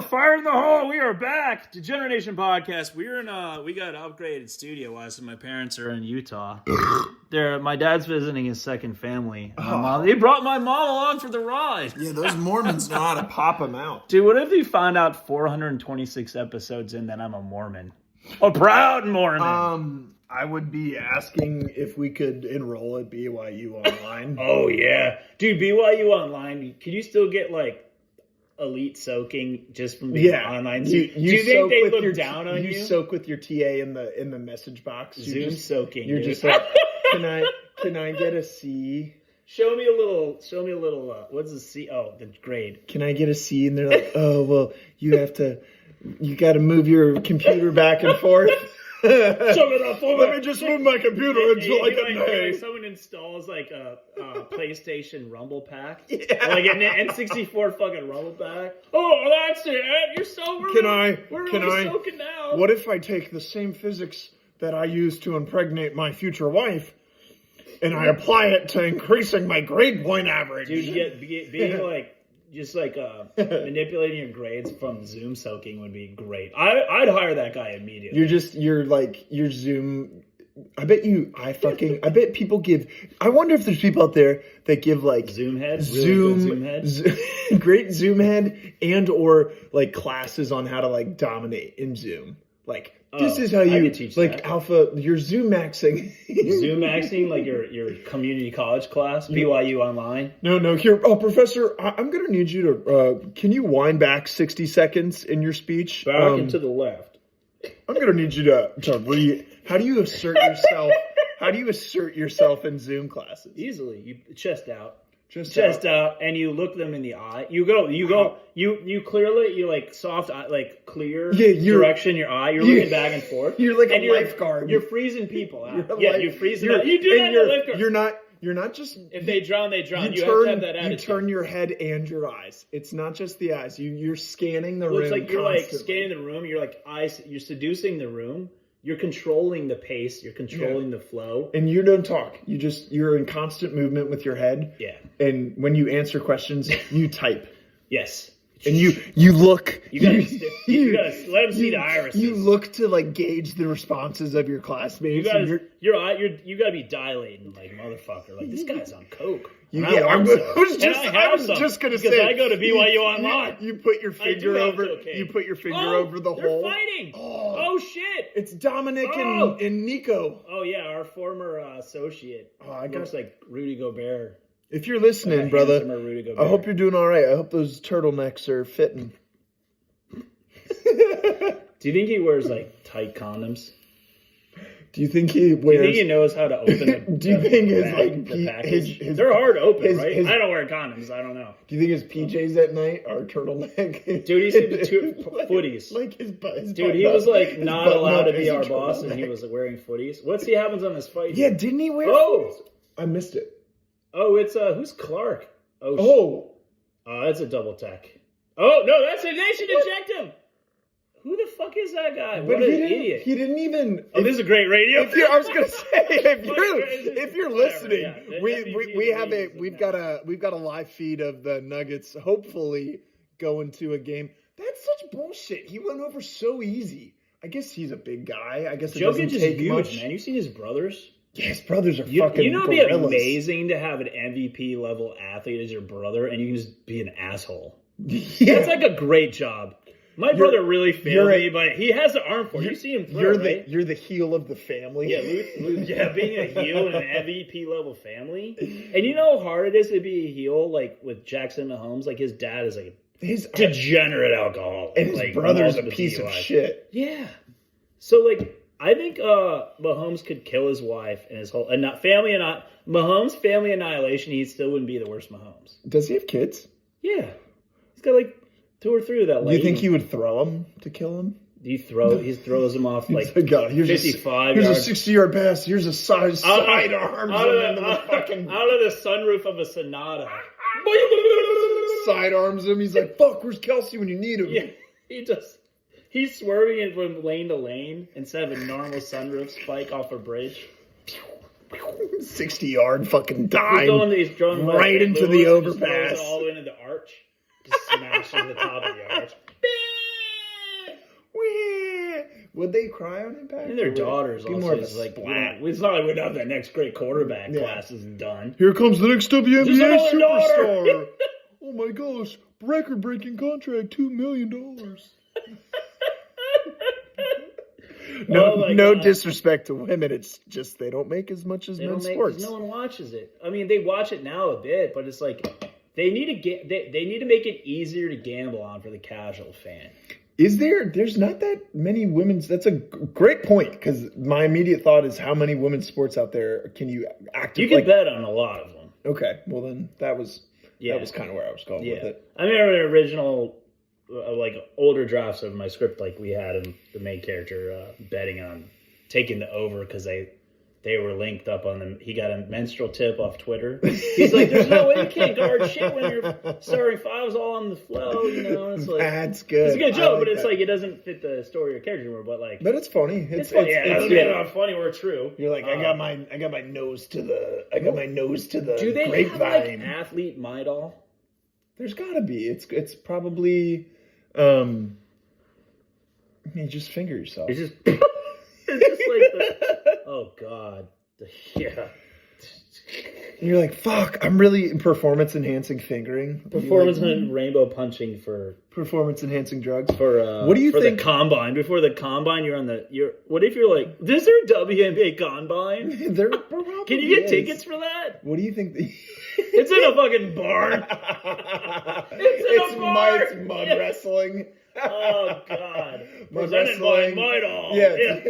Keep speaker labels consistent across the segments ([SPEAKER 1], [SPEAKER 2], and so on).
[SPEAKER 1] Fire in the hole. We are back. Degenerate Nation podcast. We got an upgraded studio wise, so my parents are in Utah. My dad's visiting his second family. They brought my mom along for the ride.
[SPEAKER 2] Yeah, those Mormons know how to pop them out.
[SPEAKER 1] Dude, what if they found out 426 episodes in that I'm a Mormon? A proud Mormon.
[SPEAKER 2] I would be asking if we could enroll at BYU Online.
[SPEAKER 1] Oh, yeah. Dude, BYU Online, can you still get, elite soaking just from being online? Do you think they look down on you?
[SPEAKER 2] You soak with your TA in the message box.
[SPEAKER 1] Zoom soaking.
[SPEAKER 2] You're just like, can I get a C?
[SPEAKER 1] Show me a little, what's the C? Oh, the grade.
[SPEAKER 2] Can I get a C? And they're like, oh, well, you got to move your computer back and forth. Let me just move my computer into an A.
[SPEAKER 1] Someone installs a PlayStation Rumble pack, like an N64 fucking Rumble pack. Oh, that's it. You're so we're soaking now.
[SPEAKER 2] What if I take the same physics that I use to impregnate my future wife, and I apply it to increasing my grade point average?
[SPEAKER 1] Dude, manipulating your grades from Zoom soaking would be great. I'd hire that guy immediately.
[SPEAKER 2] You're Zoom. I bet people give. I wonder if there's people out there that give
[SPEAKER 1] Zoom heads, Zoom heads,
[SPEAKER 2] great Zoom head, and or classes on how to dominate in Zoom. This is how you
[SPEAKER 1] teach that.
[SPEAKER 2] alpha. You're Zoom maxing.
[SPEAKER 1] Zoom maxing, your community college class, BYU Online.
[SPEAKER 2] No. Here, Professor, I'm gonna need you to. Can you wind back 60 seconds in your speech?
[SPEAKER 1] Back and to the left.
[SPEAKER 2] I'm gonna need you to read. How do you assert yourself? How do you assert yourself in Zoom classes?
[SPEAKER 1] Easily, you chest out. Chest out, and you look them in the eye. You clearly, soft eye, clear direction your eye. You're looking back and forth.
[SPEAKER 2] You're like a lifeguard.
[SPEAKER 1] You're freezing people out. You're freezing them out. You do that in a lifeguard.
[SPEAKER 2] You're not just...
[SPEAKER 1] If they drown, they drown. You have to have that attitude.
[SPEAKER 2] You turn your head and your eyes. It's not just the eyes. You're scanning the room.
[SPEAKER 1] It's like you're scanning the room. You're eyes. You're seducing the room. You're controlling the pace. You're controlling the flow.
[SPEAKER 2] And you don't talk. You're in constant movement with your head.
[SPEAKER 1] Yeah.
[SPEAKER 2] And when you answer questions, you type.
[SPEAKER 1] You
[SPEAKER 2] And you look.
[SPEAKER 1] You gotta let them see the irises.
[SPEAKER 2] You look to gauge the responses of your classmates.
[SPEAKER 1] You gotta be dilating motherfucker. This guy's on coke.
[SPEAKER 2] I was just gonna say,
[SPEAKER 1] because I go to BYU Online.
[SPEAKER 2] You put your finger over. You put your finger over the hole.
[SPEAKER 1] They're fighting. Oh shit!
[SPEAKER 2] It's Dominic and Nico.
[SPEAKER 1] Oh yeah, our former associate. Looks like Rudy Gobert.
[SPEAKER 2] If you're listening, brother, I hope you're doing all right. I hope those turtlenecks are fitting.
[SPEAKER 1] Do you think he wears tight condoms?
[SPEAKER 2] Do you think he wears?
[SPEAKER 1] Do you think he knows how to open the
[SPEAKER 2] Do you think
[SPEAKER 1] his they're hard to open, right? I don't wear condoms. I don't know.
[SPEAKER 2] Do you think his PJs at night are turtleneck?
[SPEAKER 1] Dude, he's into footies. He was not allowed to be our boss, and he was wearing footies. What's he happens on his fight?
[SPEAKER 2] Yeah, didn't he wear? Oh, I missed it.
[SPEAKER 1] Oh, it's who's Clark? That's a double tech. Oh no, that's a they should eject him. Who the fuck is that guy? What an idiot!
[SPEAKER 2] He didn't even.
[SPEAKER 1] Oh, this is a great radio.
[SPEAKER 2] I was gonna say, if you're listening, we've got a live feed of the Nuggets. Hopefully, going to a game. That's such bullshit. He went over so easy. I guess he's a big guy. I guess it doesn't take much.
[SPEAKER 1] Man, you seen his brothers?
[SPEAKER 2] Yeah, his brothers are fucking.
[SPEAKER 1] You know, it'd be amazing to have an MVP level athlete as your brother, and you can just be an asshole. Yeah. That's a great job. My brother really failed me, but he has the arm for it. You see him throw, right?
[SPEAKER 2] You're the heel of the family.
[SPEAKER 1] Yeah, being a heel in an MVP level family. And you know how hard it is to be a heel, with Jackson Mahomes? His dad is his degenerate alcoholic.
[SPEAKER 2] And his brother's a piece of shit.
[SPEAKER 1] Yeah. So, I think Mahomes could kill his wife and his whole... Mahomes' family annihilation, he still wouldn't be the worst Mahomes.
[SPEAKER 2] Does he have kids?
[SPEAKER 1] Yeah. He's got, 2 or 3 of that.
[SPEAKER 2] Do you think he would throw him to kill him?
[SPEAKER 1] He throws him off
[SPEAKER 2] God, here's
[SPEAKER 1] 55
[SPEAKER 2] here's
[SPEAKER 1] yards.
[SPEAKER 2] a 60-yard pass. Here's a sidearm
[SPEAKER 1] out of the sunroof of a Sonata.
[SPEAKER 2] Sidearms him. He's like, fuck, where's Kelsey when you need him?
[SPEAKER 1] Yeah, he does. He's swerving from lane to lane instead of a normal sunroof spike off a bridge.
[SPEAKER 2] 60-yard fucking dime.
[SPEAKER 1] He's going
[SPEAKER 2] right into the overpass.
[SPEAKER 1] All the way into the arch. Just smashing the top of the arch.
[SPEAKER 2] Would they cry on Impact?
[SPEAKER 1] And their daughters
[SPEAKER 2] be
[SPEAKER 1] also
[SPEAKER 2] more of a
[SPEAKER 1] is like,
[SPEAKER 2] splat?
[SPEAKER 1] it's not like we don't have that next great quarterback class is done.
[SPEAKER 2] Here comes the next WNBA
[SPEAKER 1] Just another
[SPEAKER 2] superstar. Oh my gosh, record-breaking contract, $2 million. No disrespect to women. It's just they don't make as much as men's sports.
[SPEAKER 1] No one watches it. I mean, they watch it now a bit, but it's like they need to they need to make it easier to gamble on for the casual fan.
[SPEAKER 2] There's not that many women's. That's a great point, because my immediate thought is how many women's sports out there can you actively...
[SPEAKER 1] You can bet on a lot of them.
[SPEAKER 2] Okay, well then that was kind of where I was going with it.
[SPEAKER 1] I remember the original older drafts of my script, like we had the main character betting on taking the over because they were linked up on them. He got a menstrual tip off Twitter. He's like, "There's no way you can't guard shit when you're starting fives all on the flow." You know, it's like
[SPEAKER 2] that's good.
[SPEAKER 1] It's a good joke, but it's like it doesn't fit the story or character anymore. But like,
[SPEAKER 2] but it's funny.
[SPEAKER 1] It's funny. It's not funny or true.
[SPEAKER 2] You're like, I got my nose to the.
[SPEAKER 1] Do they
[SPEAKER 2] grapevine.
[SPEAKER 1] have like an athlete Midol?
[SPEAKER 2] There's got to be. It's probably. You just finger yourself.
[SPEAKER 1] It's just like oh god, yeah.
[SPEAKER 2] And you're like, fuck, I'm really performance enhancing fingering.
[SPEAKER 1] Performance and rainbow punching for
[SPEAKER 2] performance enhancing drugs.
[SPEAKER 1] For
[SPEAKER 2] what do you think?
[SPEAKER 1] The combine. Before the combine, what if you're like, is there a WNBA combine?
[SPEAKER 2] There
[SPEAKER 1] Can you get tickets for that?
[SPEAKER 2] What do you think?
[SPEAKER 1] It's in a fucking barn.
[SPEAKER 2] It's mud wrestling.
[SPEAKER 1] Oh god.
[SPEAKER 2] Mud
[SPEAKER 1] Presented
[SPEAKER 2] wrestling.
[SPEAKER 1] by Midol.
[SPEAKER 2] Yeah.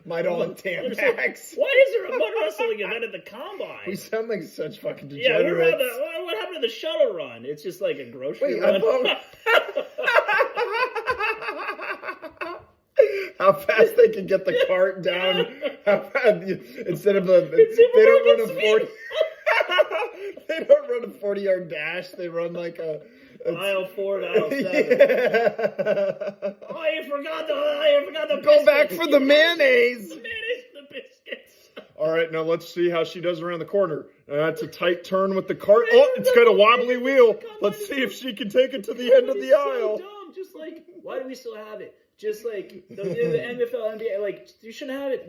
[SPEAKER 2] Midol and Tampax.
[SPEAKER 1] Why is there a mud wrestling event at the combine?
[SPEAKER 2] We sound like such fucking degenerates.
[SPEAKER 1] Yeah, what happened to the shuttle run? It's just like a grocery run.
[SPEAKER 2] How fast they can get the cart down? How fast, instead of they don't run a 40. They don't run a 40-yard dash. They run like a
[SPEAKER 1] aisle 4 to aisle 7.
[SPEAKER 2] Yeah.
[SPEAKER 1] Oh, I forgot the
[SPEAKER 2] Go back for the mayonnaise.
[SPEAKER 1] The mayonnaise, the biscuits.
[SPEAKER 2] All right, now let's see how she does around the corner. That's a tight turn with the cart. Oh, it's got a wobbly wheel. Let's see if she can take it to the end of the aisle.
[SPEAKER 1] So dumb. Just like, why do we still have it? Just like the NFL, NBA, like you shouldn't have it.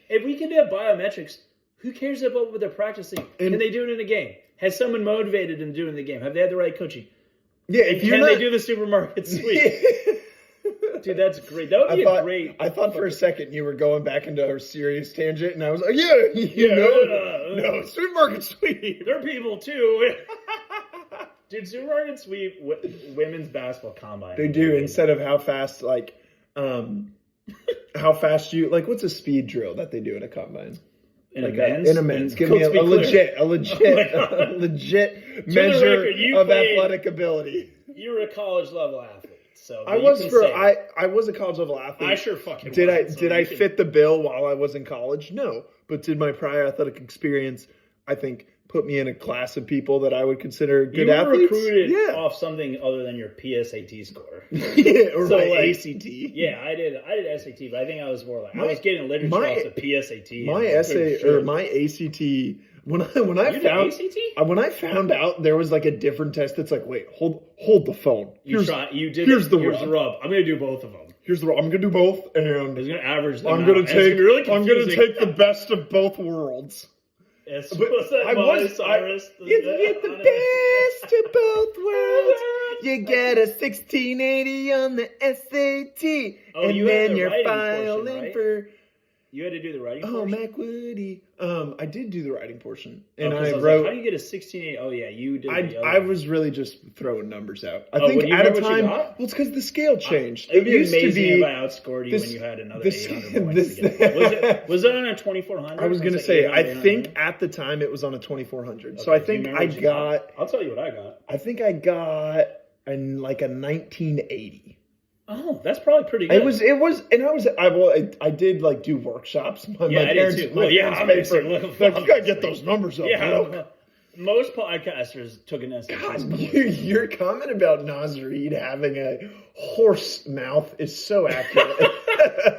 [SPEAKER 1] If we can do biometrics, who cares about what they're practicing? Can they do it in a game? Has someone motivated them to do it in the game? Have they had the right coaching?
[SPEAKER 2] Yeah,
[SPEAKER 1] they do the supermarket sweep? Dude, that's great. That would be great.
[SPEAKER 2] I thought for a second you were going back into a serious tangent, and I was like, no, supermarket sweep.
[SPEAKER 1] They're people too. Dude, supermarket sweep, women's basketball combine.
[SPEAKER 2] They do, instead of how fast, how fast you, what's a speed drill that they do in a combine?
[SPEAKER 1] In a men's?
[SPEAKER 2] Give me a legit measure of athletic ability.
[SPEAKER 1] You were a college level athlete. So
[SPEAKER 2] I was a college level athlete.
[SPEAKER 1] I sure fucking
[SPEAKER 2] did I fit the bill while I was in college? No. But did my prior athletic experience, I think, put me in a class of people that I would consider good athletes?
[SPEAKER 1] You were recruited off something other than your PSAT score.
[SPEAKER 2] Or so my ACT.
[SPEAKER 1] Yeah, I did SAT, but I think I was more I was getting literature off the PSAT.
[SPEAKER 2] My ACT. When I found out there was a different test that's wait, hold the phone. Here's the rub.
[SPEAKER 1] I'm gonna do both of them.
[SPEAKER 2] Here's the rub. I'm gonna do both, and
[SPEAKER 1] he's gonna average them.
[SPEAKER 2] I'm gonna take the best of both worlds.
[SPEAKER 1] It's the
[SPEAKER 2] best of both worlds. You get a 1680 on the SAT, and then you're filing for.
[SPEAKER 1] You had to do the writing portion?
[SPEAKER 2] Oh, Mac Woody. I did do the writing portion. And
[SPEAKER 1] I
[SPEAKER 2] wrote...
[SPEAKER 1] how do you get a 16.8? Oh, yeah, you did.
[SPEAKER 2] I was really just throwing numbers out. I think at a time... Well, it's because the scale changed.
[SPEAKER 1] It used to be... if I outscored you when you had another 800 points. Was it on a 2400?
[SPEAKER 2] I was going to say, I think at the time it was on a 2400. Okay, so I think I got...
[SPEAKER 1] I'll tell you what I got.
[SPEAKER 2] I think I got a 1980.
[SPEAKER 1] Oh, that's probably pretty good.
[SPEAKER 2] I did do workshops. My
[SPEAKER 1] parents, I did too.
[SPEAKER 2] You gotta get those numbers up.
[SPEAKER 1] Yeah, most podcasters took an SAT.
[SPEAKER 2] God, your comment about Naz Reid having a horse mouth is so accurate.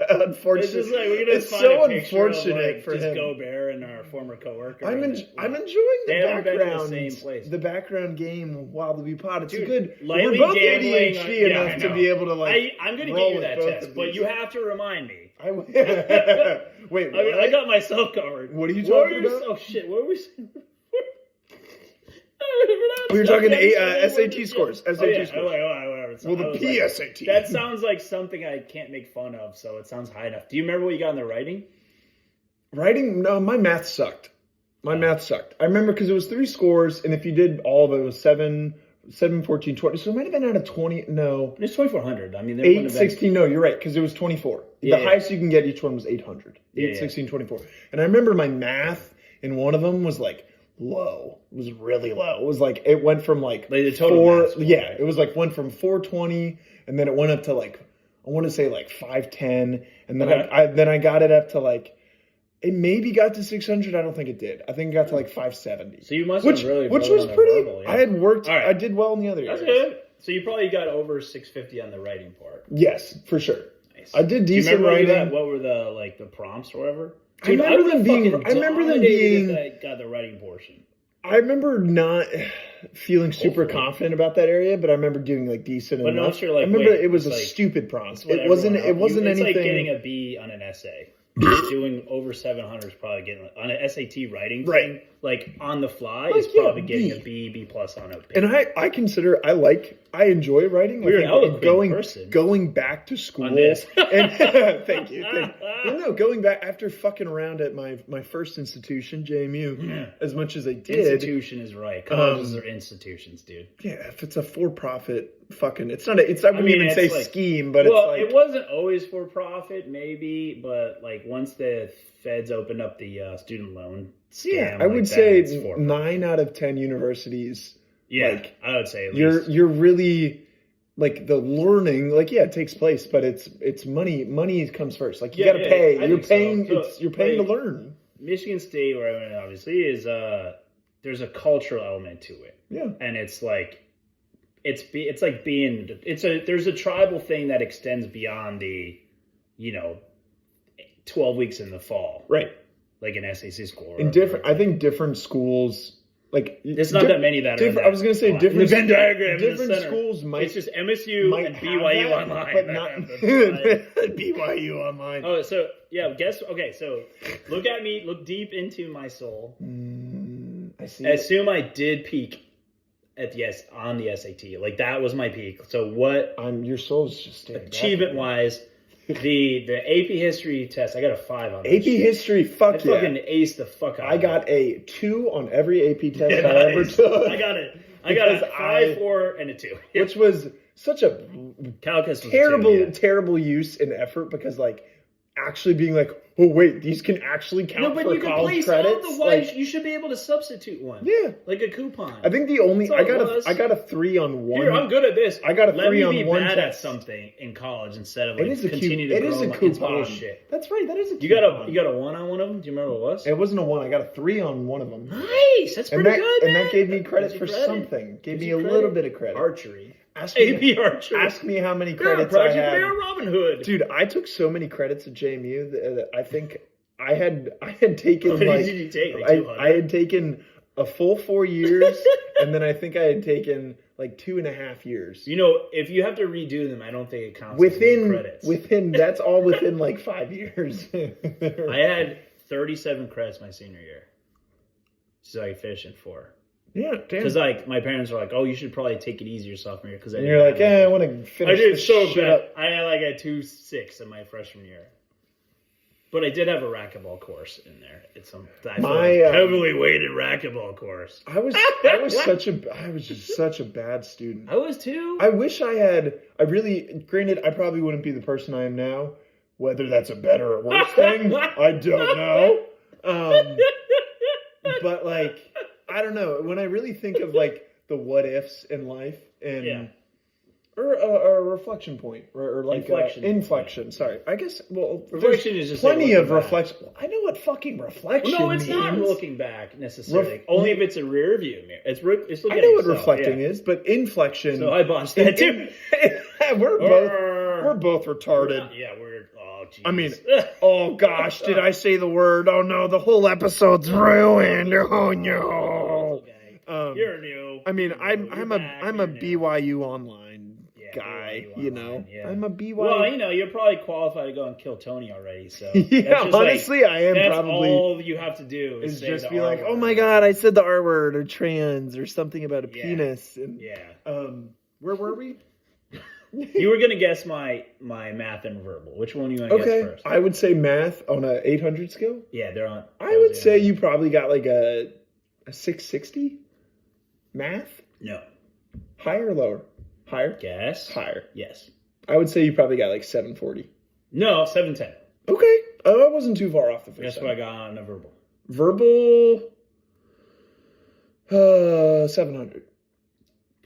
[SPEAKER 2] Unfortunate.
[SPEAKER 1] It's just like we're gonna
[SPEAKER 2] It's
[SPEAKER 1] find
[SPEAKER 2] so
[SPEAKER 1] a picture
[SPEAKER 2] unfortunate
[SPEAKER 1] of,
[SPEAKER 2] for
[SPEAKER 1] just
[SPEAKER 2] him.
[SPEAKER 1] Gobert and our former coworker.
[SPEAKER 2] I'm
[SPEAKER 1] and,
[SPEAKER 2] enjoying
[SPEAKER 1] they
[SPEAKER 2] the
[SPEAKER 1] haven't been in the
[SPEAKER 2] background.
[SPEAKER 1] same place.
[SPEAKER 2] The background game while we pod. It's
[SPEAKER 1] Dude,
[SPEAKER 2] a good.
[SPEAKER 1] lightly
[SPEAKER 2] We're both
[SPEAKER 1] gambling
[SPEAKER 2] ADHD
[SPEAKER 1] on- yeah,
[SPEAKER 2] enough
[SPEAKER 1] I
[SPEAKER 2] to
[SPEAKER 1] know.
[SPEAKER 2] be able to like.
[SPEAKER 1] I'm gonna
[SPEAKER 2] roll
[SPEAKER 1] give you
[SPEAKER 2] with
[SPEAKER 1] that
[SPEAKER 2] both
[SPEAKER 1] test,
[SPEAKER 2] of
[SPEAKER 1] but
[SPEAKER 2] these.
[SPEAKER 1] you have to remind me.
[SPEAKER 2] Wait,
[SPEAKER 1] I mean, I got myself covered.
[SPEAKER 2] What are you talking about?
[SPEAKER 1] Oh shit! What were we saying?
[SPEAKER 2] We were talking SAT scores. SAT scores.
[SPEAKER 1] Whatever.
[SPEAKER 2] Well, the PSAT.
[SPEAKER 1] That sounds like something I can't make fun of, so it sounds high enough. Do you remember what you got in the writing?
[SPEAKER 2] Writing? No, my math sucked. My math sucked. I remember because it was 3 scores, and if you did all of it, it was 7, 14, 20. So it might have been out of 20. No.
[SPEAKER 1] It's 2,400. I mean,
[SPEAKER 2] 8, 16. No, you're right, because it was 24.
[SPEAKER 1] Yeah,
[SPEAKER 2] the highest you can get each one was 800. 8,
[SPEAKER 1] Yeah,
[SPEAKER 2] 16, 24. And I remember my math in one of them was like low. It was really low. It was like, it went from like
[SPEAKER 1] the total
[SPEAKER 2] 4.
[SPEAKER 1] math score,
[SPEAKER 2] Yeah,
[SPEAKER 1] right?
[SPEAKER 2] it was like went from 420, and then it went up to like, I want to say like 510. And then
[SPEAKER 1] Okay.
[SPEAKER 2] I got it up to like, it maybe got to 600. I don't think it did. I think it got to like 570.
[SPEAKER 1] So you must
[SPEAKER 2] which
[SPEAKER 1] have really
[SPEAKER 2] was
[SPEAKER 1] on the
[SPEAKER 2] pretty.
[SPEAKER 1] verbal, yeah.
[SPEAKER 2] I had worked.
[SPEAKER 1] All right.
[SPEAKER 2] I did well in the other
[SPEAKER 1] That's
[SPEAKER 2] areas.
[SPEAKER 1] good. So you probably got over 650 on the writing part.
[SPEAKER 2] Yes, for sure.
[SPEAKER 1] Nice.
[SPEAKER 2] I did
[SPEAKER 1] Do you
[SPEAKER 2] decent
[SPEAKER 1] remember
[SPEAKER 2] writing.
[SPEAKER 1] what were the prompts or whatever?
[SPEAKER 2] I remember them being.
[SPEAKER 1] Got the writing portion.
[SPEAKER 2] I remember not feeling super confident about that area, but I remember doing like decent
[SPEAKER 1] But
[SPEAKER 2] enough.
[SPEAKER 1] no, you're like,
[SPEAKER 2] I remember
[SPEAKER 1] wait,
[SPEAKER 2] it was a
[SPEAKER 1] it's like-
[SPEAKER 2] stupid prompt.
[SPEAKER 1] It's what
[SPEAKER 2] It wasn't.
[SPEAKER 1] everyone
[SPEAKER 2] It wasn't
[SPEAKER 1] else-
[SPEAKER 2] anything.
[SPEAKER 1] It's like getting a B on an essay. Doing over 700 is probably getting on an SAT writing
[SPEAKER 2] Right.
[SPEAKER 1] thing, like on the fly,
[SPEAKER 2] Like,
[SPEAKER 1] is probably
[SPEAKER 2] yeah,
[SPEAKER 1] getting
[SPEAKER 2] B.
[SPEAKER 1] a B plus on a paper.
[SPEAKER 2] And I consider I enjoy writing.
[SPEAKER 1] You're an
[SPEAKER 2] I think
[SPEAKER 1] eloquent person.
[SPEAKER 2] going back to school.
[SPEAKER 1] On this.
[SPEAKER 2] And thank you. Well, no, going back after fucking around at my first institution, JMU, as much as I did.
[SPEAKER 1] Institution is right. Colleges are institutions, dude.
[SPEAKER 2] Yeah, if it's a for-profit, fucking, it's not. I wouldn't even
[SPEAKER 1] it's
[SPEAKER 2] say
[SPEAKER 1] like-
[SPEAKER 2] scheme, but
[SPEAKER 1] well,
[SPEAKER 2] it's like
[SPEAKER 1] it wasn't always for profit, maybe, but like once the feds opened up the student loan scam,
[SPEAKER 2] yeah. I
[SPEAKER 1] like
[SPEAKER 2] would
[SPEAKER 1] that,
[SPEAKER 2] say
[SPEAKER 1] it's for
[SPEAKER 2] 9 out of 10 universities.
[SPEAKER 1] Yeah,
[SPEAKER 2] like,
[SPEAKER 1] I would say at least.
[SPEAKER 2] you're really like the learning. Like, yeah, it takes place, but it's money. Money comes first. Like you got to pay.
[SPEAKER 1] I
[SPEAKER 2] You're
[SPEAKER 1] think so.
[SPEAKER 2] paying.
[SPEAKER 1] So,
[SPEAKER 2] You're paying
[SPEAKER 1] like,
[SPEAKER 2] to learn.
[SPEAKER 1] Michigan State, where I went, obviously, is there's a cultural element to it.
[SPEAKER 2] Yeah.
[SPEAKER 1] And it's like there's a tribal thing that extends beyond the 12 weeks in the fall,
[SPEAKER 2] Right.
[SPEAKER 1] like an SAC school.
[SPEAKER 2] In different, I think different schools. Like
[SPEAKER 1] There's not that many that are. in
[SPEAKER 2] I was going to say
[SPEAKER 1] that
[SPEAKER 2] different.
[SPEAKER 1] the Venn diagram in the
[SPEAKER 2] Different
[SPEAKER 1] center.
[SPEAKER 2] schools might.
[SPEAKER 1] It's just MSU
[SPEAKER 2] might
[SPEAKER 1] and
[SPEAKER 2] have
[SPEAKER 1] BYU
[SPEAKER 2] that,
[SPEAKER 1] online,
[SPEAKER 2] but
[SPEAKER 1] that
[SPEAKER 2] not
[SPEAKER 1] have the-
[SPEAKER 2] BYU online.
[SPEAKER 1] Oh, so yeah. So look at me. Look deep into my soul.
[SPEAKER 2] I see.
[SPEAKER 1] Assume I did peak at on the SAT. Like that was my peak. So what
[SPEAKER 2] Your soul's just standing
[SPEAKER 1] achievement wise, the AP history test, I got a 5 on.
[SPEAKER 2] AP history, fuck
[SPEAKER 1] I
[SPEAKER 2] yeah.
[SPEAKER 1] fucking aced the fuck out.
[SPEAKER 2] I got a 2 on every AP test
[SPEAKER 1] Yeah,
[SPEAKER 2] I ever
[SPEAKER 1] nice.
[SPEAKER 2] took.
[SPEAKER 1] I got it. I got a
[SPEAKER 2] Because
[SPEAKER 1] 5, 4, and a 2.
[SPEAKER 2] Which was such a
[SPEAKER 1] Calculus was
[SPEAKER 2] terrible,
[SPEAKER 1] a 2, yeah.
[SPEAKER 2] terrible use and effort because like actually being like, oh wait, these can actually count
[SPEAKER 1] No, but
[SPEAKER 2] for
[SPEAKER 1] you can
[SPEAKER 2] college
[SPEAKER 1] place all
[SPEAKER 2] credits.
[SPEAKER 1] the white.
[SPEAKER 2] Like,
[SPEAKER 1] You should be able to substitute one.
[SPEAKER 2] yeah.
[SPEAKER 1] Like a coupon.
[SPEAKER 2] I think the only
[SPEAKER 1] That's all it was.
[SPEAKER 2] I got a 3 on one.
[SPEAKER 1] Here, I'm good at this.
[SPEAKER 2] I got a 3 on
[SPEAKER 1] Let me be
[SPEAKER 2] one
[SPEAKER 1] bad
[SPEAKER 2] test.
[SPEAKER 1] at something in college instead of
[SPEAKER 2] It
[SPEAKER 1] like
[SPEAKER 2] is a
[SPEAKER 1] continue to
[SPEAKER 2] it
[SPEAKER 1] grow.
[SPEAKER 2] is a
[SPEAKER 1] like it's
[SPEAKER 2] coupon.
[SPEAKER 1] bullshit.
[SPEAKER 2] That's right. That is a
[SPEAKER 1] You
[SPEAKER 2] coupon.
[SPEAKER 1] got a 1 on one of them? Do you remember what it was?
[SPEAKER 2] It wasn't a 1. I got a 3 on one of them.
[SPEAKER 1] Nice. That's
[SPEAKER 2] And
[SPEAKER 1] pretty
[SPEAKER 2] that
[SPEAKER 1] good, man.
[SPEAKER 2] and that gave me credit
[SPEAKER 1] Gives
[SPEAKER 2] for
[SPEAKER 1] you credit.
[SPEAKER 2] something. Gave
[SPEAKER 1] Gives
[SPEAKER 2] me
[SPEAKER 1] you
[SPEAKER 2] a
[SPEAKER 1] credit.
[SPEAKER 2] little bit of credit.
[SPEAKER 1] Archery.
[SPEAKER 2] Ask me,
[SPEAKER 1] AP archery.
[SPEAKER 2] ask me how many
[SPEAKER 1] You're a
[SPEAKER 2] credits I
[SPEAKER 1] project
[SPEAKER 2] had.
[SPEAKER 1] player, Robin Hood.
[SPEAKER 2] Dude, I took so many credits at JMU that I think I had taken
[SPEAKER 1] How many
[SPEAKER 2] like
[SPEAKER 1] did you take? Like
[SPEAKER 2] I
[SPEAKER 1] 200?
[SPEAKER 2] had taken a full 4 years, and then I think I had taken like 2.5 years.
[SPEAKER 1] You know, if you have to redo them, I don't think it counts as credits.
[SPEAKER 2] Within that's all within like 5 years.
[SPEAKER 1] I had 37 credits my senior year. So I finished in 4.
[SPEAKER 2] Yeah, damn.
[SPEAKER 1] Because like my parents were like, "Oh, you should probably take it easier sophomore year." Because
[SPEAKER 2] And you're like, I want to finish.
[SPEAKER 1] I did
[SPEAKER 2] this
[SPEAKER 1] so
[SPEAKER 2] shit
[SPEAKER 1] bad.
[SPEAKER 2] up.
[SPEAKER 1] I had like a 2.6 in my freshman year, but I did have a racquetball course in there. It's some heavily weighted racquetball course.
[SPEAKER 2] I was just such a bad student.
[SPEAKER 1] I was too.
[SPEAKER 2] I wish I had. Granted, I probably wouldn't be the person I am now. Whether that's a better or worse thing, I don't know. But like, I don't know. When I really think of like the what ifs in life and or a reflection point or like inflection. Sorry, I guess. Well,
[SPEAKER 1] reflection is just
[SPEAKER 2] plenty
[SPEAKER 1] like
[SPEAKER 2] of reflection. I know what fucking reflection.
[SPEAKER 1] No, it's
[SPEAKER 2] means.
[SPEAKER 1] not looking back necessarily. Only if it's a rear view mirror. It's looking
[SPEAKER 2] I
[SPEAKER 1] at
[SPEAKER 2] know what
[SPEAKER 1] yourself,
[SPEAKER 2] reflecting is, but inflection.
[SPEAKER 1] So I botched that too.
[SPEAKER 2] we're both retarded.
[SPEAKER 1] Yeah, we're Jesus.
[SPEAKER 2] I mean, oh gosh, did I say the word? Oh no, the whole episode's ruined. Oh no.
[SPEAKER 1] Okay. You're new.
[SPEAKER 2] I mean,
[SPEAKER 1] I'm
[SPEAKER 2] a BYU online guy.
[SPEAKER 1] BYU online, yeah.
[SPEAKER 2] I'm a BYU.
[SPEAKER 1] Well, you're probably qualified to go and kill Tony already. So
[SPEAKER 2] yeah, honestly, I am
[SPEAKER 1] that's
[SPEAKER 2] probably.
[SPEAKER 1] All you have to do is
[SPEAKER 2] just be
[SPEAKER 1] R
[SPEAKER 2] like,
[SPEAKER 1] word.
[SPEAKER 2] oh my god, I said the R word or trans or something about a penis. And, where were we?
[SPEAKER 1] You were gonna guess my math and verbal. Which one do you want to guess first?
[SPEAKER 2] I would say math on a 800 scale.
[SPEAKER 1] Yeah, they're on.
[SPEAKER 2] I would say you probably got like a 660. Math?
[SPEAKER 1] No.
[SPEAKER 2] Higher or lower? Higher?
[SPEAKER 1] Guess.
[SPEAKER 2] Higher.
[SPEAKER 1] Yes.
[SPEAKER 2] I would say you probably got like 740.
[SPEAKER 1] No, 710.
[SPEAKER 2] Okay. I wasn't too far off the first.
[SPEAKER 1] Guess what I got on a verbal.
[SPEAKER 2] Verbal. 700.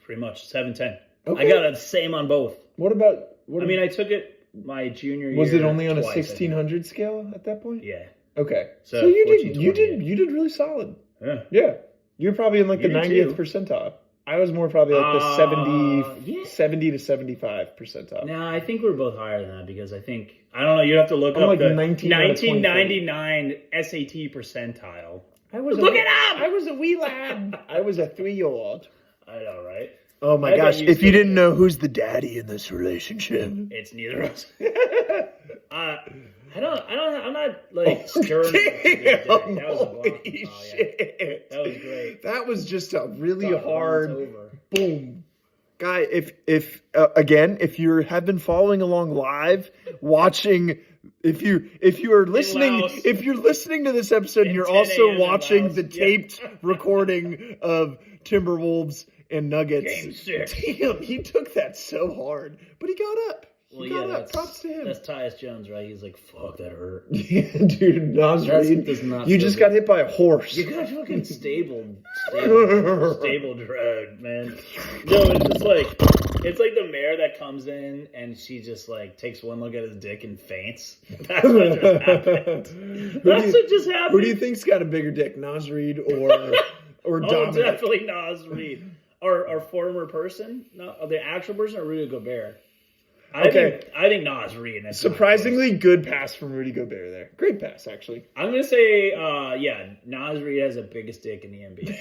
[SPEAKER 1] Pretty much 710.
[SPEAKER 2] Okay.
[SPEAKER 1] I got the same on both.
[SPEAKER 2] What about?
[SPEAKER 1] I took it my junior year.
[SPEAKER 2] Was it only on a 1600 scale at that point?
[SPEAKER 1] Yeah.
[SPEAKER 2] Okay.
[SPEAKER 1] So
[SPEAKER 2] you did really solid.
[SPEAKER 1] Yeah.
[SPEAKER 2] Yeah. You're probably in like the 90th percentile. I was more probably like the 70 to 75 percentile.
[SPEAKER 1] No, I think we're both higher than that because I don't know, you'd have to look up
[SPEAKER 2] like
[SPEAKER 1] the
[SPEAKER 2] 1999
[SPEAKER 1] SAT percentile.
[SPEAKER 2] Look it up! I was a wee lad. I was a 3-year-old.
[SPEAKER 1] I know, right?
[SPEAKER 2] Oh my gosh, if you didn't know who's the daddy in this relationship.
[SPEAKER 1] It's neither of us. I'm not like stirring. That was a block.
[SPEAKER 2] Shit.
[SPEAKER 1] That was great.
[SPEAKER 2] That was just a really hard boom. Guy, if you have been following along live, watching, if you're listening to this episode and you're also watching the taped recording of Timberwolves and Nuggets.
[SPEAKER 1] Game 6.
[SPEAKER 2] Damn, he took that so hard. But he got up. Props to him.
[SPEAKER 1] That's Tyus Jones, right? He's like, fuck, that hurt.
[SPEAKER 2] Yeah, dude, Nas Reed. You just got hit by a horse.
[SPEAKER 1] You got fucking stable drug, man. No, it's like the mayor that comes in and she just like takes one look at his dick and faints. That's what just happened. What just happened.
[SPEAKER 2] Who do you think's got a bigger dick, Nas Reed or Dominic?
[SPEAKER 1] Oh, definitely Nas Reed. Our former person, the actual person, or Rudy Gobert. I think Nas Reed.
[SPEAKER 2] Surprisingly good pass from Rudy Gobert there. Great pass, actually.
[SPEAKER 1] I'm gonna say, Nas Reed has the biggest dick in the NBA.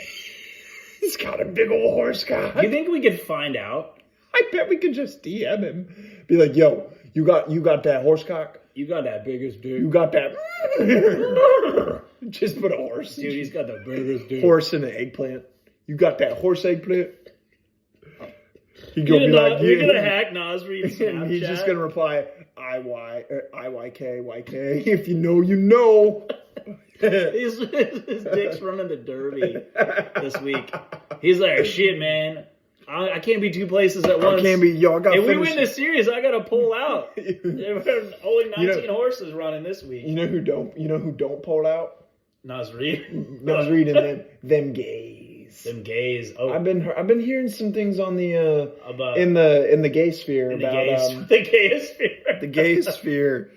[SPEAKER 2] He's got a big old horse cock.
[SPEAKER 1] You think we could find out?
[SPEAKER 2] I bet we could just DM him. Be like, yo, you got that horse cock?
[SPEAKER 1] You got that biggest dick.
[SPEAKER 2] You got that. Just put a horse.
[SPEAKER 1] Dude, he's got the biggest dick.
[SPEAKER 2] Horse and an eggplant. You got that horse eggplant?
[SPEAKER 1] You're gonna hack Nas Reed's Snapchat.
[SPEAKER 2] He's just gonna reply IYK YK. If you know, you know.
[SPEAKER 1] his dick's running the derby this week. He's like, shit, man. I can't be two places at once.
[SPEAKER 2] I can't be. Yo, I got.
[SPEAKER 1] If we win this series, I gotta pull out. There were only 19 horses running this week.
[SPEAKER 2] You know who don't pull out?
[SPEAKER 1] Nas Reed.
[SPEAKER 2] Nas Reed and them gays.
[SPEAKER 1] Them gays. Oh,
[SPEAKER 2] I've been hearing some things on the in the gay sphere
[SPEAKER 1] about
[SPEAKER 2] the
[SPEAKER 1] gay sphere,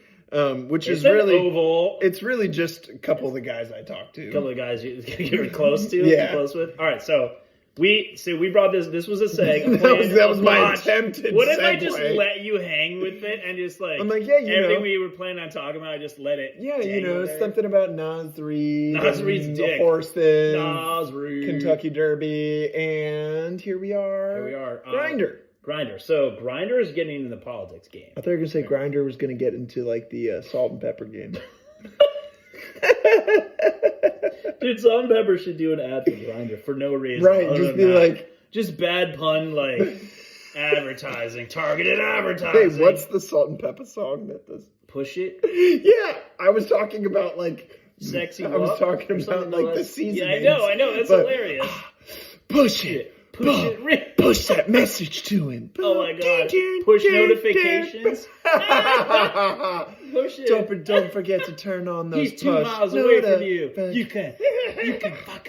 [SPEAKER 2] which is
[SPEAKER 1] really oval.
[SPEAKER 2] It's really just a couple of the guys I talked to.
[SPEAKER 1] A couple of guys you're close to.
[SPEAKER 2] Yeah.
[SPEAKER 1] Close with. All right, so. We brought this. This was a seg.
[SPEAKER 2] that was my attempted.
[SPEAKER 1] What if I just let you hang with it and just like?
[SPEAKER 2] I'm like,
[SPEAKER 1] everything we were planning on talking about, I just let it.
[SPEAKER 2] Yeah, something about Nas Reed,
[SPEAKER 1] Reed's dick,
[SPEAKER 2] horses,
[SPEAKER 1] Nas Reed,
[SPEAKER 2] Kentucky Derby, and here we are.
[SPEAKER 1] Grinder. So Grinder is getting into the politics game.
[SPEAKER 2] I thought you were gonna say Grinder was gonna get into like the salt and pepper game.
[SPEAKER 1] Dude, Salt and Pepper should do an ad for Grindr for no reason.
[SPEAKER 2] Right, just be like...
[SPEAKER 1] Just bad pun, like, advertising. Targeted advertising.
[SPEAKER 2] Hey, what's the Salt and Pepper song that does?
[SPEAKER 1] Push It?
[SPEAKER 2] Yeah, I was talking about, like...
[SPEAKER 1] Sexy
[SPEAKER 2] I was talking about, like, the seasoning.
[SPEAKER 1] Yeah, I know. That's hilarious.
[SPEAKER 2] Push it. Push that message to him.
[SPEAKER 1] Oh my god. Push notifications. Push it.
[SPEAKER 2] Don't forget to turn on those.
[SPEAKER 1] He's 2 miles away from you. You can fuck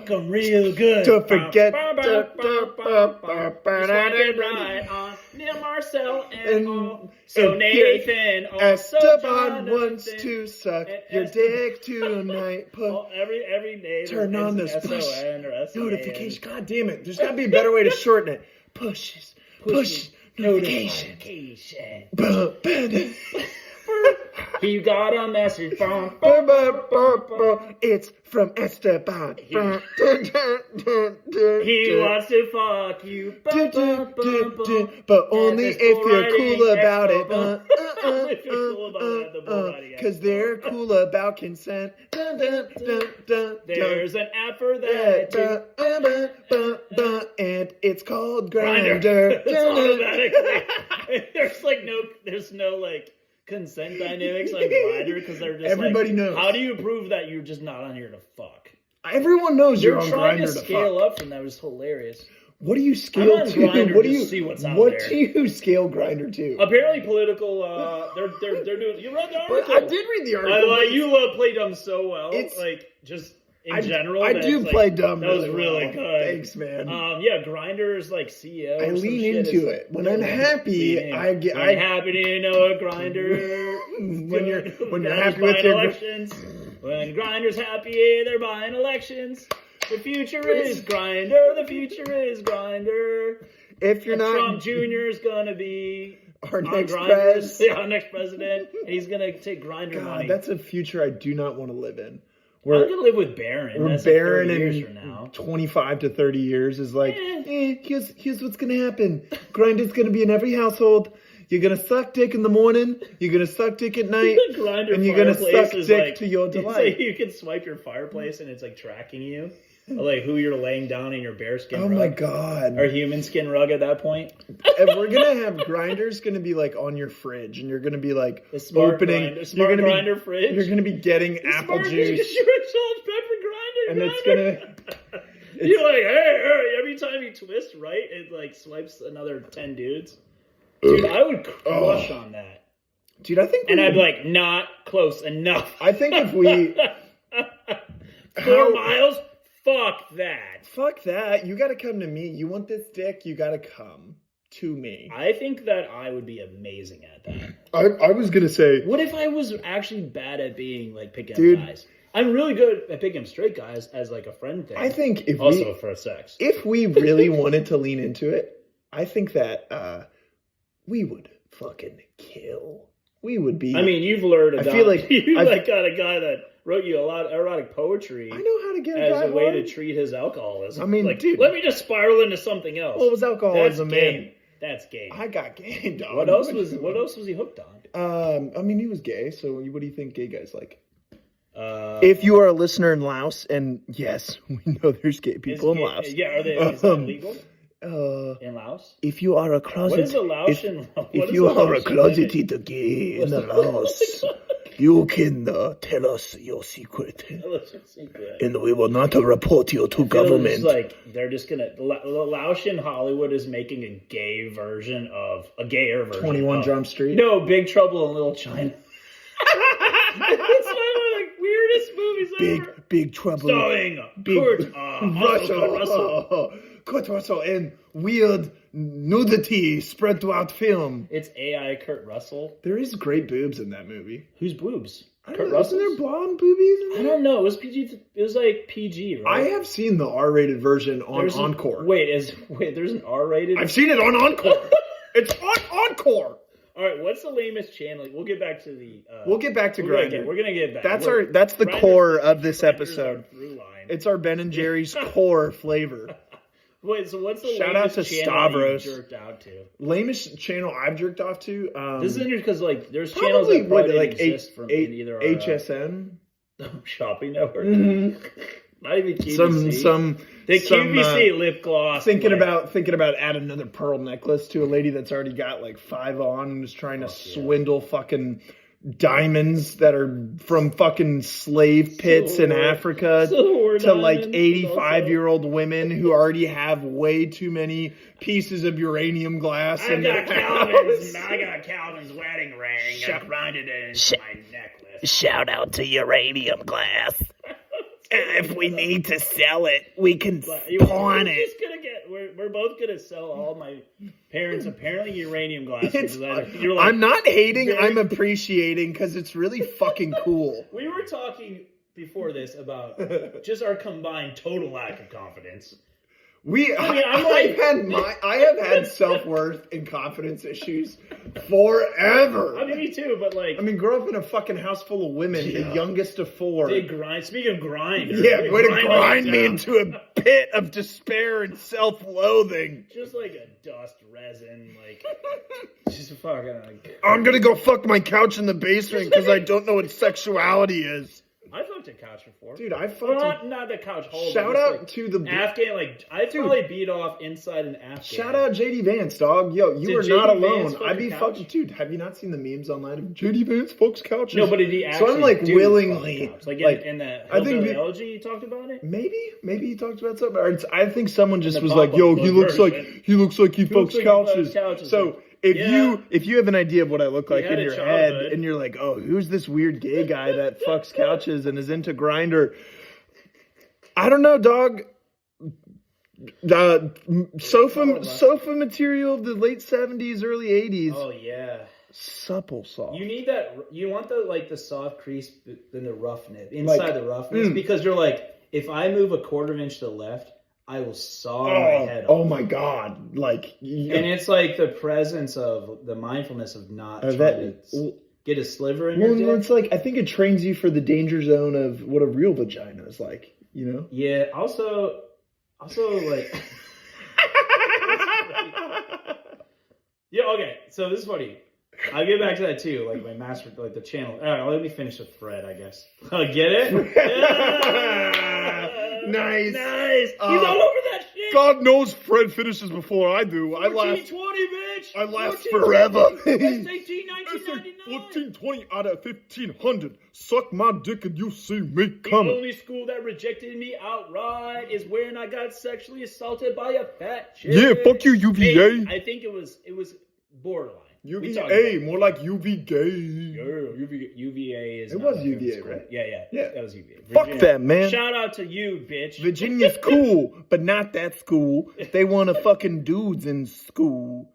[SPEAKER 1] him real good.
[SPEAKER 2] Don't forget
[SPEAKER 1] right on Neil Marcel and so Nathan
[SPEAKER 2] Esteban wants to suck your dick tonight.
[SPEAKER 1] Every day
[SPEAKER 2] turn on those push notifications. God damn it! There's got to be a better way to shorten it. Push notification.
[SPEAKER 1] He got a message from.
[SPEAKER 2] It's from Esteban.
[SPEAKER 1] He wants to fuck you.
[SPEAKER 2] But only if you're cool about it.
[SPEAKER 1] If you're cool about it,
[SPEAKER 2] Because they're cool about consent.
[SPEAKER 1] There's an app for that.
[SPEAKER 2] And it's called Grindr.
[SPEAKER 1] It's automatically. There's no like consent dynamics on Grindr because they're just
[SPEAKER 2] everybody knows.
[SPEAKER 1] How do you prove that you're just not on here to fuck?
[SPEAKER 2] Everyone knows you're on
[SPEAKER 1] trying
[SPEAKER 2] Grindr
[SPEAKER 1] to
[SPEAKER 2] to
[SPEAKER 1] scale
[SPEAKER 2] fuck.
[SPEAKER 1] up from that. It was hilarious.
[SPEAKER 2] What do you scale
[SPEAKER 1] I'm on
[SPEAKER 2] to?
[SPEAKER 1] Grindr
[SPEAKER 2] What
[SPEAKER 1] to
[SPEAKER 2] do you
[SPEAKER 1] see what's out
[SPEAKER 2] What
[SPEAKER 1] there.
[SPEAKER 2] do you scale Grindr to?
[SPEAKER 1] Apparently, political. They're doing. You read the article.
[SPEAKER 2] But I did read the article.
[SPEAKER 1] You play dumb so well. It's like just. In general,
[SPEAKER 2] I do play dumb.
[SPEAKER 1] That was really good.
[SPEAKER 2] Thanks, man.
[SPEAKER 1] Grindr's like CEO.
[SPEAKER 2] I lean into it when I'm happy. I'm
[SPEAKER 1] happy to know a Grindr.
[SPEAKER 2] when you're happy with your
[SPEAKER 1] elections. When Grindr's happy, they're buying elections. The future is Grindr. The future is Grindr.
[SPEAKER 2] If you're not,
[SPEAKER 1] Trump Jr. is gonna be
[SPEAKER 2] our next president.
[SPEAKER 1] Our next president, and he's gonna take Grindr money.
[SPEAKER 2] That's a future I do not want to live in.
[SPEAKER 1] I'm gonna live with Barron.
[SPEAKER 2] We're
[SPEAKER 1] That's
[SPEAKER 2] Barron
[SPEAKER 1] like 30
[SPEAKER 2] in
[SPEAKER 1] years from now.
[SPEAKER 2] 25 to 30 years is like, here's what's gonna happen. Grindr's gonna be in every household. You're gonna suck dick in the morning. You're gonna suck dick at night, and you're gonna suck dick to your delight.
[SPEAKER 1] Like you can swipe your fireplace, and it's like tracking you, like who you're laying down in your bearskin.
[SPEAKER 2] Oh
[SPEAKER 1] rug.
[SPEAKER 2] my god!
[SPEAKER 1] Or human skin rug at that point.
[SPEAKER 2] And we're gonna have Grindr's gonna be like on your fridge, and you're gonna be like opening.
[SPEAKER 1] You're gonna Grindr fridge.
[SPEAKER 2] You're gonna be getting apple juice.
[SPEAKER 1] Salt, pepper Grindr.
[SPEAKER 2] And it's gonna.
[SPEAKER 1] You're like, hey, every time you twist right, it like swipes another 10 dudes. Dude, I would crush on that.
[SPEAKER 2] Dude, I think.
[SPEAKER 1] And I'd be like, not close enough.
[SPEAKER 2] I think if we.
[SPEAKER 1] 4 miles? Fuck that.
[SPEAKER 2] Fuck that. You gotta come to me. You want this dick? You gotta come to me.
[SPEAKER 1] I think that I would be amazing at that.
[SPEAKER 2] I was gonna say.
[SPEAKER 1] What if I was actually bad at being like picking
[SPEAKER 2] Dude.
[SPEAKER 1] up guys? I'm really good at picking up straight guys as like a friend thing.
[SPEAKER 2] I think if
[SPEAKER 1] also for sex.
[SPEAKER 2] If we really wanted to lean into it, I think that we would fucking kill. We would be.
[SPEAKER 1] I mean, you've learned.
[SPEAKER 2] I feel like
[SPEAKER 1] you got a guy that wrote you a lot of erotic poetry.
[SPEAKER 2] I know how to get
[SPEAKER 1] as a way to treat his alcoholism.
[SPEAKER 2] I mean,
[SPEAKER 1] like,
[SPEAKER 2] dude,
[SPEAKER 1] let me just spiral into something else.
[SPEAKER 2] What was alcoholism, man?
[SPEAKER 1] That's game.
[SPEAKER 2] I got game, dog.
[SPEAKER 1] What else was he hooked on?
[SPEAKER 2] I mean, he was gay. So, what do you think gay guys like? If you are a listener in Laos, and yes, we know there's gay people in Laos.
[SPEAKER 1] Yeah, are they? Is that legal? In Laos?
[SPEAKER 2] If you are a closet,
[SPEAKER 1] what is a Laotian?
[SPEAKER 2] If you are a closeted gay in Laos, you can tell us your secret. And we will not report you to government.
[SPEAKER 1] It's like they're just gonna. Laotian Hollywood is making a gayer version.
[SPEAKER 2] 21 Jump Street.
[SPEAKER 1] No, Big Trouble in Little China. It's one of the weirdest movies ever.
[SPEAKER 2] Big Trouble.
[SPEAKER 1] Starring Kurt Russell.
[SPEAKER 2] Kurt Russell and weird nudity spread throughout film.
[SPEAKER 1] It's AI Kurt Russell.
[SPEAKER 2] There is great boobs in that movie.
[SPEAKER 1] Whose boobs?
[SPEAKER 2] Kurt Russell? Isn't there blonde boobies in there?
[SPEAKER 1] I don't know. It was PG. It was like PG, right?
[SPEAKER 2] I have seen the R-rated version on Encore.
[SPEAKER 1] There's an R-rated?
[SPEAKER 2] I've seen it on Encore. It's on Encore.
[SPEAKER 1] All right, what's the lamest channel? We'll get back to the.
[SPEAKER 2] We'll get back to Grindr.
[SPEAKER 1] We're gonna get back.
[SPEAKER 2] That's the core of this episode.
[SPEAKER 1] Line.
[SPEAKER 2] It's our Ben and Jerry's core flavor.
[SPEAKER 1] Wait, so what's the
[SPEAKER 2] shout out to
[SPEAKER 1] Stavros you jerked out to?
[SPEAKER 2] Lamest channel I've jerked off to.
[SPEAKER 1] This is interesting because like there's channels that probably like exist from either
[SPEAKER 2] HSN
[SPEAKER 1] shopping network.
[SPEAKER 2] Mm-hmm.
[SPEAKER 1] Not even QVC. The QVC lip gloss.
[SPEAKER 2] Thinking about add another pearl necklace to a lady that's already got like 5 on and is trying to swindle fucking diamonds that are from fucking slave pits in Africa to like 85-year-old women who already have way too many pieces of uranium glass in their house.
[SPEAKER 1] I got Calvin's wedding ring. I grinded it into my necklace.
[SPEAKER 2] Shout out to uranium glass. If we need to sell it, we can pawn it.
[SPEAKER 1] We're both gonna sell all my parents apparently uranium glasses.
[SPEAKER 2] I'm not hating. I'm appreciating because it's really fucking cool.
[SPEAKER 1] We were talking before this about just our combined total lack of confidence.
[SPEAKER 2] I have had self-worth and confidence issues forever.
[SPEAKER 1] I mean, me too, but like...
[SPEAKER 2] I mean, grow up in a fucking house full of women, the youngest of 4.
[SPEAKER 1] They grind. Speaking of grind.
[SPEAKER 2] Yeah, way to grind me into a pit of despair and self-loathing.
[SPEAKER 1] Just like a dust resin, like... just fucking like...
[SPEAKER 2] I'm gonna go fuck my couch in the basement because I don't know what sexuality is.
[SPEAKER 1] I fucked a couch before.
[SPEAKER 2] Dude, I fucked
[SPEAKER 1] not the couch hole.
[SPEAKER 2] Shout out to the
[SPEAKER 1] Afghan, like I'd probably beat off inside an Afghan.
[SPEAKER 2] Shout out JD Vance, dog. Yo, you are not alone. I'd be fucking dude. Have you not seen the memes online of JD Vance fucks couches?
[SPEAKER 1] No, but did he actually?
[SPEAKER 2] So I'm like willingly,
[SPEAKER 1] like in the elegy you talked about it.
[SPEAKER 2] Maybe he talked about something. Or I think someone just was like, "Yo, he looks like he fucks couches." So. If you have an idea of what I look like in your head, and you're like, oh, who's this weird gay guy that fucks couches and is into Grindr? I don't know, dog. Sofa material of the late 70s, early 80s.
[SPEAKER 1] Oh yeah,
[SPEAKER 2] supple soft.
[SPEAKER 1] You need that. You want the soft crease in the roughness inside the roughness because you're like, if I move a quarter of an inch to the left, I will saw my head off.
[SPEAKER 2] Oh my god! Like,
[SPEAKER 1] and it's like the presence of the mindfulness of not trying to get a sliver in your dick.
[SPEAKER 2] It's like I think it trains you for the danger zone of what a real vagina is like. You know?
[SPEAKER 1] Yeah. Also like. Yeah. Okay. So this is funny. I'll get back to that too. Like my master, like the channel. All right. Let me finish with Fred. I guess. Get it? Yeah!
[SPEAKER 2] Nice.
[SPEAKER 1] He's all over that shit.
[SPEAKER 2] God knows Fred finishes before I do.
[SPEAKER 1] 1420, bitch.
[SPEAKER 2] I last forever.
[SPEAKER 1] SAT 1999.
[SPEAKER 2] 1420 out of 1500. Suck my dick and you see me coming.
[SPEAKER 1] The only school that rejected me outright is when I got sexually assaulted by a fat chick.
[SPEAKER 2] Yeah, fuck you, UVA.
[SPEAKER 1] Hey, I think it was borderline.
[SPEAKER 2] UVA, more like UV gay.
[SPEAKER 1] Yeah, UVA is.
[SPEAKER 2] It was UVA, right?
[SPEAKER 1] Yeah. That was UVA.
[SPEAKER 2] Fuck that, man.
[SPEAKER 1] Shout out to you, bitch.
[SPEAKER 2] Virginia's cool, but not that school. They want to fucking dudes in school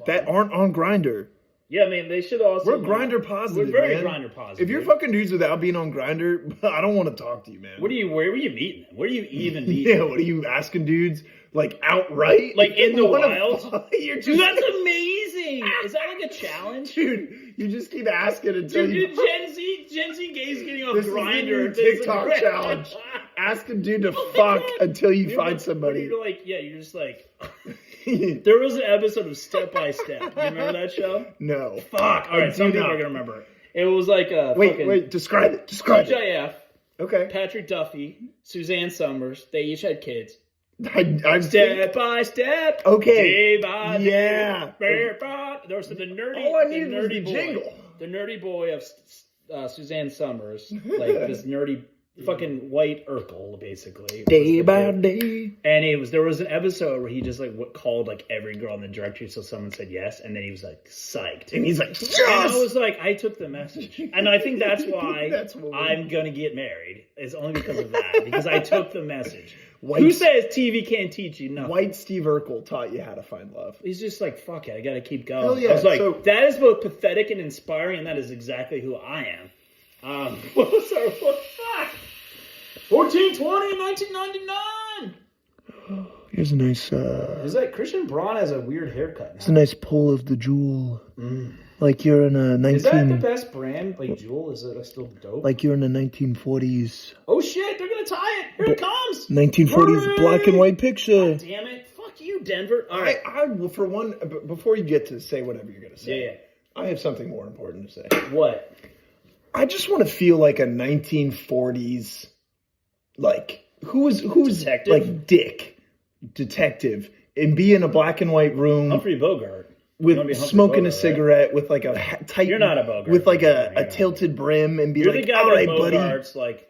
[SPEAKER 2] that aren't on Grindr.
[SPEAKER 1] Yeah, I mean, they should also.
[SPEAKER 2] We're Grindr positive.
[SPEAKER 1] We're very Grindr positive.
[SPEAKER 2] If you're fucking dudes without being on Grindr, I don't want to talk to you, man.
[SPEAKER 1] Where were you meeting them? Where do you even meet them?
[SPEAKER 2] Yeah, what are you asking dudes? Like outright?
[SPEAKER 1] Like in the wild?
[SPEAKER 2] Dude,
[SPEAKER 1] that's amazing! Is that like a challenge?
[SPEAKER 2] Dude, you just keep asking until you...
[SPEAKER 1] Gen Z gays getting off Grindr.
[SPEAKER 2] TikTok challenge. Ask a dude to fuck until you find somebody.
[SPEAKER 1] You're just like... There was an episode of Step by Step. You remember that show?
[SPEAKER 2] No.
[SPEAKER 1] Fuck! Alright, some people are gonna remember. It was like a
[SPEAKER 2] Wait, describe it.
[SPEAKER 1] UJF.
[SPEAKER 2] Okay.
[SPEAKER 1] Patrick Duffy, Suzanne Summers, they each had kids.
[SPEAKER 2] I'm
[SPEAKER 1] step by step.
[SPEAKER 2] Okay.
[SPEAKER 1] Day by day.
[SPEAKER 2] Yeah.
[SPEAKER 1] There was the nerdy.
[SPEAKER 2] All I needed was the jingle.
[SPEAKER 1] The nerdy boy of Suzanne Summers, like this nerdy fucking white Urkel, basically.
[SPEAKER 2] Day by day.
[SPEAKER 1] And there was an episode where he just called like every girl in the directory so someone said yes, and then he was like psyched.
[SPEAKER 2] And he's like, yes!
[SPEAKER 1] And I was like, I took the message. And I think that's why I'm gonna get married. It's only because of that. Because I took the message. Who says TV can't teach you nothing?
[SPEAKER 2] White Steve Urkel taught you how to find love.
[SPEAKER 1] He's just like, fuck it, I gotta keep going.
[SPEAKER 2] Hell yeah.
[SPEAKER 1] I was like, that is both pathetic and inspiring, and that is exactly who I am. What was our fuck? 1420, 1999.
[SPEAKER 2] Here's a nice.
[SPEAKER 1] Is that Christian Braun has a weird haircut now.
[SPEAKER 2] It's a nice pull of the jewel. Like you're in a 19.
[SPEAKER 1] Is that the best brand? Like Jewel? Is it still dope?
[SPEAKER 2] Like you're in the 1940s.
[SPEAKER 1] Oh shit! They're gonna tie it. Here it comes.
[SPEAKER 2] 1940s black and white picture.
[SPEAKER 1] God damn it! Fuck you, Denver. All right.
[SPEAKER 2] Well, for one, before you get to say whatever you're gonna say,
[SPEAKER 1] yeah.
[SPEAKER 2] I have something more important to say.
[SPEAKER 1] What?
[SPEAKER 2] I just want to feel like a 1940s, like who's
[SPEAKER 1] detective?
[SPEAKER 2] Like Dick, detective, and be in a black and white room.
[SPEAKER 1] Humphrey Bogart.
[SPEAKER 2] With smoking a cigarette, right? With like a tight,
[SPEAKER 1] you're not a Bogart,
[SPEAKER 2] with like a tilted brim, and be
[SPEAKER 1] you're
[SPEAKER 2] like,
[SPEAKER 1] the guy
[SPEAKER 2] all right,
[SPEAKER 1] Bogart's
[SPEAKER 2] buddy.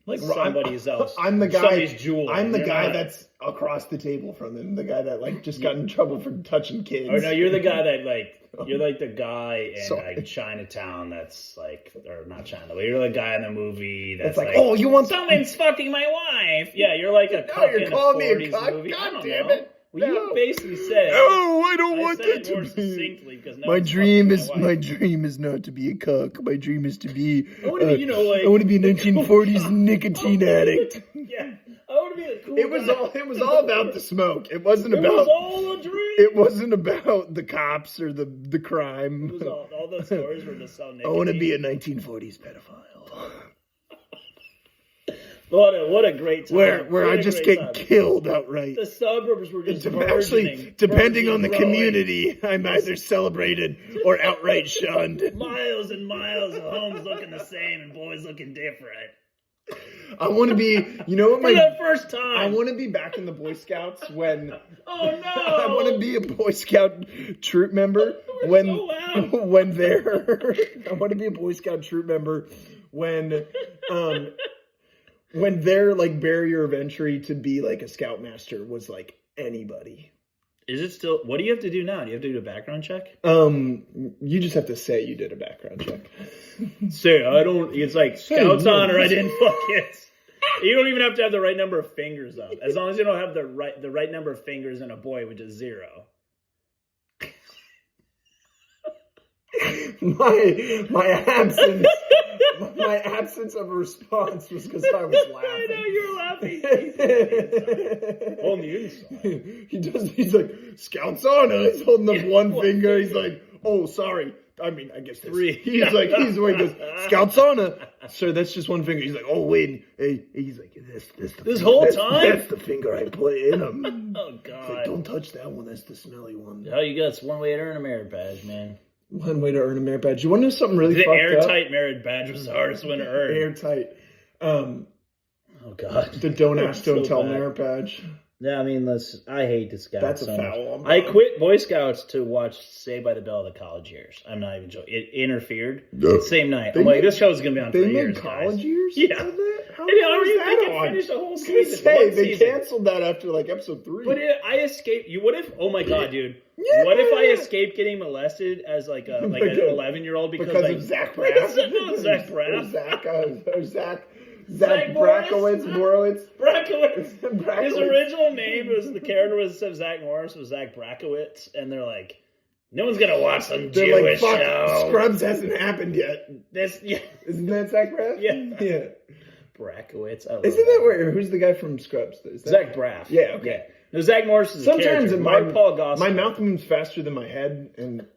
[SPEAKER 1] Like somebody's else.
[SPEAKER 2] I'm the guy.
[SPEAKER 1] Somebody's jewel.
[SPEAKER 2] I'm the guy that's across the table from him. The guy that just got in trouble for touching kids.
[SPEAKER 1] Or no, you're the guy that you're like the guy in Chinatown that's or not Chinatown, but you're the guy in the movie that's like,
[SPEAKER 2] oh, you want
[SPEAKER 1] someone's fucking my wife? Yeah, you're like a cuck in a 40s movie.
[SPEAKER 2] God damn it.
[SPEAKER 1] Well, you basically said.
[SPEAKER 2] No, I don't want that to
[SPEAKER 1] more
[SPEAKER 2] be.
[SPEAKER 1] Succinctly because
[SPEAKER 2] my dream is not to be a cuck. My dream is to be.
[SPEAKER 1] I want to be,
[SPEAKER 2] I want to be a 1940s nicotine addict.
[SPEAKER 1] Yeah, I want to be a cool
[SPEAKER 2] It was all about the smoke. It wasn't
[SPEAKER 1] It
[SPEAKER 2] about.
[SPEAKER 1] was all a dream.
[SPEAKER 2] It wasn't about the cops or the crime.
[SPEAKER 1] It was all those stories were just so.
[SPEAKER 2] I want to be a 1940s pedophile.
[SPEAKER 1] What a great time.
[SPEAKER 2] Where I just get killed outright.
[SPEAKER 1] The suburbs were just
[SPEAKER 2] Actually, depending on the community, I'm either celebrated or outright shunned.
[SPEAKER 1] Miles and miles of homes looking the same and boys looking different.
[SPEAKER 2] I want to be, you know what
[SPEAKER 1] For the first time.
[SPEAKER 2] I want to be back in the Boy Scouts when.
[SPEAKER 1] Oh no!
[SPEAKER 2] I want to be a Boy Scout troop member when they're. I want to be a Boy Scout troop member when their like barrier of entry to be like a Scoutmaster was like anybody.
[SPEAKER 1] Is it still? What do you have to do now? Do you have to do a background check?
[SPEAKER 2] You just have to say you did a background check.
[SPEAKER 1] Say I don't. It's like Scouts on or I didn't fuck it. You don't even have to have the right number of fingers up, as long as you don't have the right number of fingers in a boy, which is 0.
[SPEAKER 2] My absence of a response was because I was laughing.
[SPEAKER 1] I know you're laughing. On the inside.
[SPEAKER 2] He's like, Scouts on, and he's holding up one finger. He's like, oh, sorry. I mean, I guess
[SPEAKER 1] 3.
[SPEAKER 2] He's the way he goes, Scouts on. Sir, that's just one finger. He's like, oh, wait. Hey, he's like,
[SPEAKER 1] this whole time?
[SPEAKER 2] That's the finger I put in him.
[SPEAKER 1] Oh, God.
[SPEAKER 2] Like, don't touch that one. That's the smelly one.
[SPEAKER 1] Oh, you got it's one way to earn a merit badge, man.
[SPEAKER 2] One way to earn a merit badge. You want to know something really fucked up?
[SPEAKER 1] The airtight merit badge was the hardest one to earn.
[SPEAKER 2] Airtight.
[SPEAKER 1] Oh, God.
[SPEAKER 2] The don't ask, don't tell merit badge.
[SPEAKER 1] Yeah, I mean, I hate the Scouts.
[SPEAKER 2] That's a foul.
[SPEAKER 1] I quit Boy Scouts to watch Saved by the Bell of the college years. I'm not even joking. It interfered. Same night. I'm like, this show's going to be on for years,
[SPEAKER 2] They made college years?
[SPEAKER 1] Yeah.
[SPEAKER 2] How
[SPEAKER 1] are you thinking finish the whole season?
[SPEAKER 2] They canceled that after like episode 3.
[SPEAKER 1] But I escaped. What if? Oh my God, dude!
[SPEAKER 2] Yeah.
[SPEAKER 1] What if I escaped getting molested as like an 11-year-old because
[SPEAKER 2] of Zach Braff?
[SPEAKER 1] No, Zach Braff.
[SPEAKER 2] Zach Brakowitz.
[SPEAKER 1] His original name was the character was instead of Zach Morris was Zach Brakowitz, and they're like, no one's gonna watch some Jewish show.
[SPEAKER 2] Scrubs hasn't happened yet. Isn't that Zach Braff?
[SPEAKER 1] Yeah. Brakowitz.
[SPEAKER 2] Isn't that where? Who's the guy from Scrubs?
[SPEAKER 1] Zach Braff.
[SPEAKER 2] Yeah. Okay.
[SPEAKER 1] No, Zach Morris is
[SPEAKER 2] sometimes
[SPEAKER 1] Paul Gosselaar.
[SPEAKER 2] My mouth moves faster than my head, and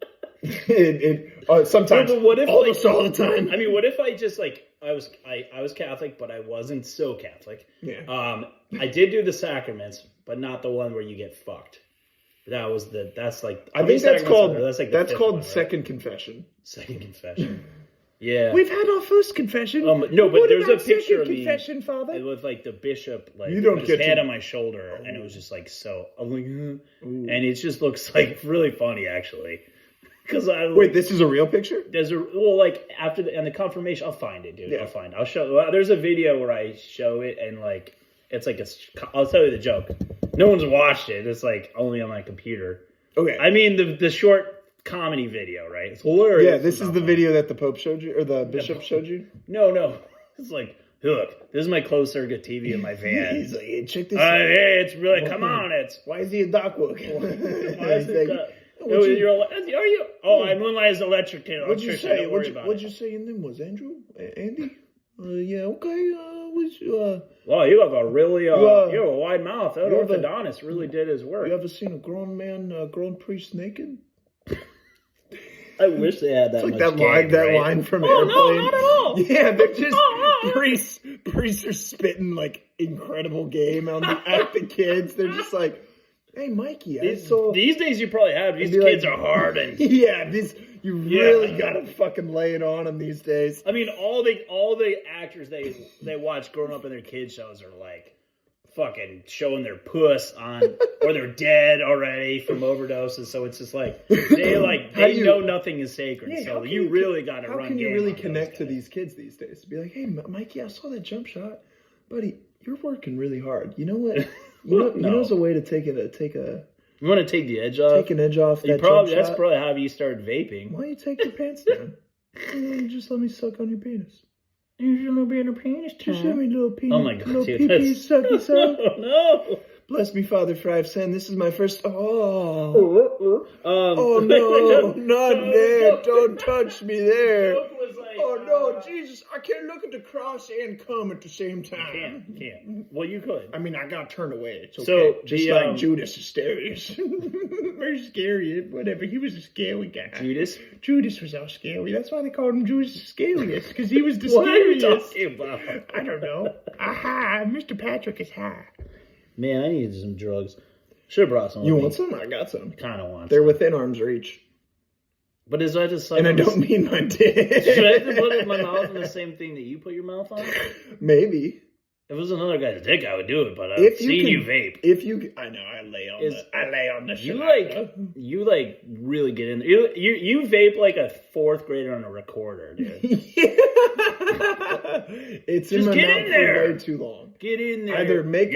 [SPEAKER 2] sometimes.
[SPEAKER 1] But what if
[SPEAKER 2] almost all the time?
[SPEAKER 1] I mean, what if I just like I was Catholic, but I wasn't so Catholic.
[SPEAKER 2] Yeah.
[SPEAKER 1] I did do the sacraments, but not the one where you get fucked. That's like
[SPEAKER 2] I think that's called
[SPEAKER 1] one, right?
[SPEAKER 2] second confession.
[SPEAKER 1] Second confession. Yeah.
[SPEAKER 2] We've had our first confession.
[SPEAKER 1] No, but there's a picture of me
[SPEAKER 2] confession, Father.
[SPEAKER 1] with like the bishop like
[SPEAKER 2] you don't
[SPEAKER 1] with
[SPEAKER 2] get
[SPEAKER 1] his hand on my shoulder, and it was just like so. I'm like, and it just looks like really funny actually. Because
[SPEAKER 2] wait, this is a real picture?
[SPEAKER 1] Like after the confirmation, I'll find it, dude. Yeah. I'll show. Well, there's a video where I show it, and like it's like I'll tell you the joke. No one's watched it. It's like only on my computer.
[SPEAKER 2] Okay.
[SPEAKER 1] I mean the short comedy video, right? It's hilarious.
[SPEAKER 2] Yeah, this is the video that the Pope showed you, or the Bishop showed you.
[SPEAKER 1] No. It's like, look, this is my closed circuit TV in my van.
[SPEAKER 2] He's like, hey, check this out.
[SPEAKER 1] Hey, it's really come on.
[SPEAKER 2] Why is he a doc work?
[SPEAKER 1] Why is it? Are you? Oh, I moonlight as electrician.
[SPEAKER 2] What'd you say? What'd you say your name was? Andrew? Andy? Yeah, okay.
[SPEAKER 1] Wow, you have a really, you have a wide mouth. That orthodontist really did his work.
[SPEAKER 2] You ever seen a grown priest naked?
[SPEAKER 1] I wish they had that.
[SPEAKER 2] It's like
[SPEAKER 1] much
[SPEAKER 2] that line from Airplane.
[SPEAKER 1] No, not at all.
[SPEAKER 2] Yeah, they're just priests are spitting like incredible game at the kids. They're just like, hey, Mikey,
[SPEAKER 1] these days you probably have. These kids are hard and
[SPEAKER 2] you really gotta fucking lay it on them these days.
[SPEAKER 1] I mean, all the actors they watch growing up in their kids shows are like fucking showing their puss on, or they're dead already from overdoses. So it's just like they know nothing is sacred. Yeah, so you really got to run.
[SPEAKER 2] How can you really connect to these kids these days? Be like, hey, Mikey, I saw that jump shot, buddy. You're working really hard. You know what? You know, there's a way to take a.
[SPEAKER 1] You want to take the edge off?
[SPEAKER 2] Take an edge off. That's
[SPEAKER 1] probably how you started vaping.
[SPEAKER 2] Why don't you take your pants down? Just let me suck on your penis.
[SPEAKER 1] There's gonna be in a penis time.
[SPEAKER 2] Just let me little penis.
[SPEAKER 1] Oh my God,
[SPEAKER 2] little
[SPEAKER 1] dude,
[SPEAKER 2] pee-pee sucky suck.
[SPEAKER 1] No.
[SPEAKER 2] Bless me, Father, for I've sinned. This is my first. Oh no, not there! Don't touch me there.
[SPEAKER 1] The joke was like, like,
[SPEAKER 2] oh no, Jesus! I can't look at the cross and come at the same time.
[SPEAKER 1] You can't. Well, you could.
[SPEAKER 2] I mean, I got turned away. It's okay.
[SPEAKER 1] So
[SPEAKER 2] just like Judas Iscariot. Very scary. Whatever. He was a scary guy. Judas was all scary. That's why they called him Judas Iscariot, because he was the scariest.
[SPEAKER 1] What are you talking about?
[SPEAKER 2] I don't know. Aha! Mr. Patrick is high.
[SPEAKER 1] Man, I needed some drugs. Should have brought some.
[SPEAKER 2] You want some? I got some.
[SPEAKER 1] Kind of want.
[SPEAKER 2] They're within arm's reach.
[SPEAKER 1] But is that just like...
[SPEAKER 2] And I don't mean my dick.
[SPEAKER 1] Should I have to put my mouth in the same thing that you put your mouth on?
[SPEAKER 2] Maybe.
[SPEAKER 1] If it was another guy's dick, I would do it, but I've seen you vape.
[SPEAKER 2] I know, I lay on the
[SPEAKER 1] You really get in there. You vape like a fourth grader on a recorder, dude.
[SPEAKER 2] It's
[SPEAKER 1] just
[SPEAKER 2] in my
[SPEAKER 1] get
[SPEAKER 2] mouth
[SPEAKER 1] in there.
[SPEAKER 2] for way too long.
[SPEAKER 1] Get in there.
[SPEAKER 2] Either make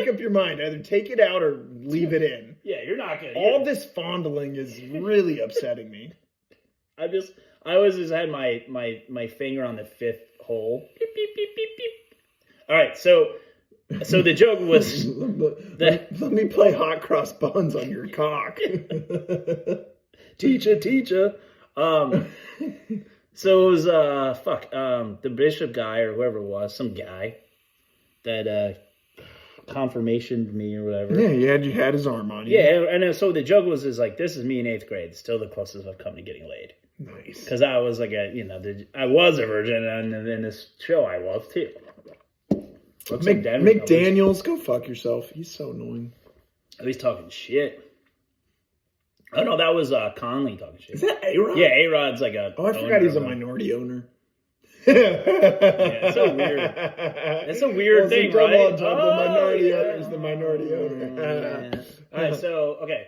[SPEAKER 2] up your mind. Either take it out or leave it in.
[SPEAKER 1] Yeah, you're not gonna.
[SPEAKER 2] All this fondling is really upsetting me.
[SPEAKER 1] I always just had my finger on the fifth hole. Beep, beep, beep, beep, beep. All right, so the joke was
[SPEAKER 2] let me play hot cross buns on your cock.
[SPEAKER 1] teacher. So it was the bishop guy or whoever it was, some guy that confirmationed me or whatever.
[SPEAKER 2] Yeah, you had his arm on you.
[SPEAKER 1] Yeah, and so the joke was like, this is me in 8th grade, still the closest I've come to getting laid.
[SPEAKER 2] Nice.
[SPEAKER 1] Because I was like I was a virgin, and in this show I was too.
[SPEAKER 2] McDaniels, go fuck yourself. He's so annoying.
[SPEAKER 1] At least talking shit. Oh no, that was Conley talking shit.
[SPEAKER 2] Is that A-Rod?
[SPEAKER 1] Yeah, A-Rod's like a...
[SPEAKER 2] Oh, I forgot he's a minority owner.
[SPEAKER 1] Yeah, it's a weird thing, right?
[SPEAKER 2] The minority owner is the minority owner.
[SPEAKER 1] Yeah. All right, so, okay.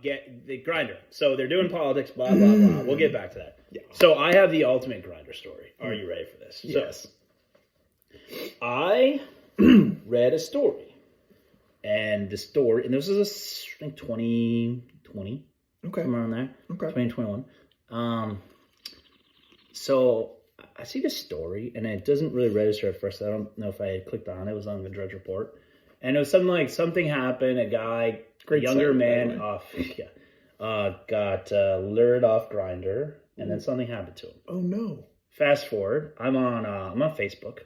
[SPEAKER 1] Get the grinder. So they're doing politics, blah, blah, blah. We'll get back to that.
[SPEAKER 2] Yeah.
[SPEAKER 1] So I have the ultimate grinder story. Are you ready for this?
[SPEAKER 2] Yes.
[SPEAKER 1] So, I read a story. And the story, and this was, I think, 2020.
[SPEAKER 2] Okay.
[SPEAKER 1] Somewhere around there.
[SPEAKER 2] Okay.
[SPEAKER 1] 2021. So I see this story, and it doesn't really register at first. I don't know if I had clicked on it. It was on the Drudge Report. And it was something like something happened. A guy, younger man, got lured off Grindr, and then something happened to him.
[SPEAKER 2] Oh no!
[SPEAKER 1] Fast forward, I'm on Facebook.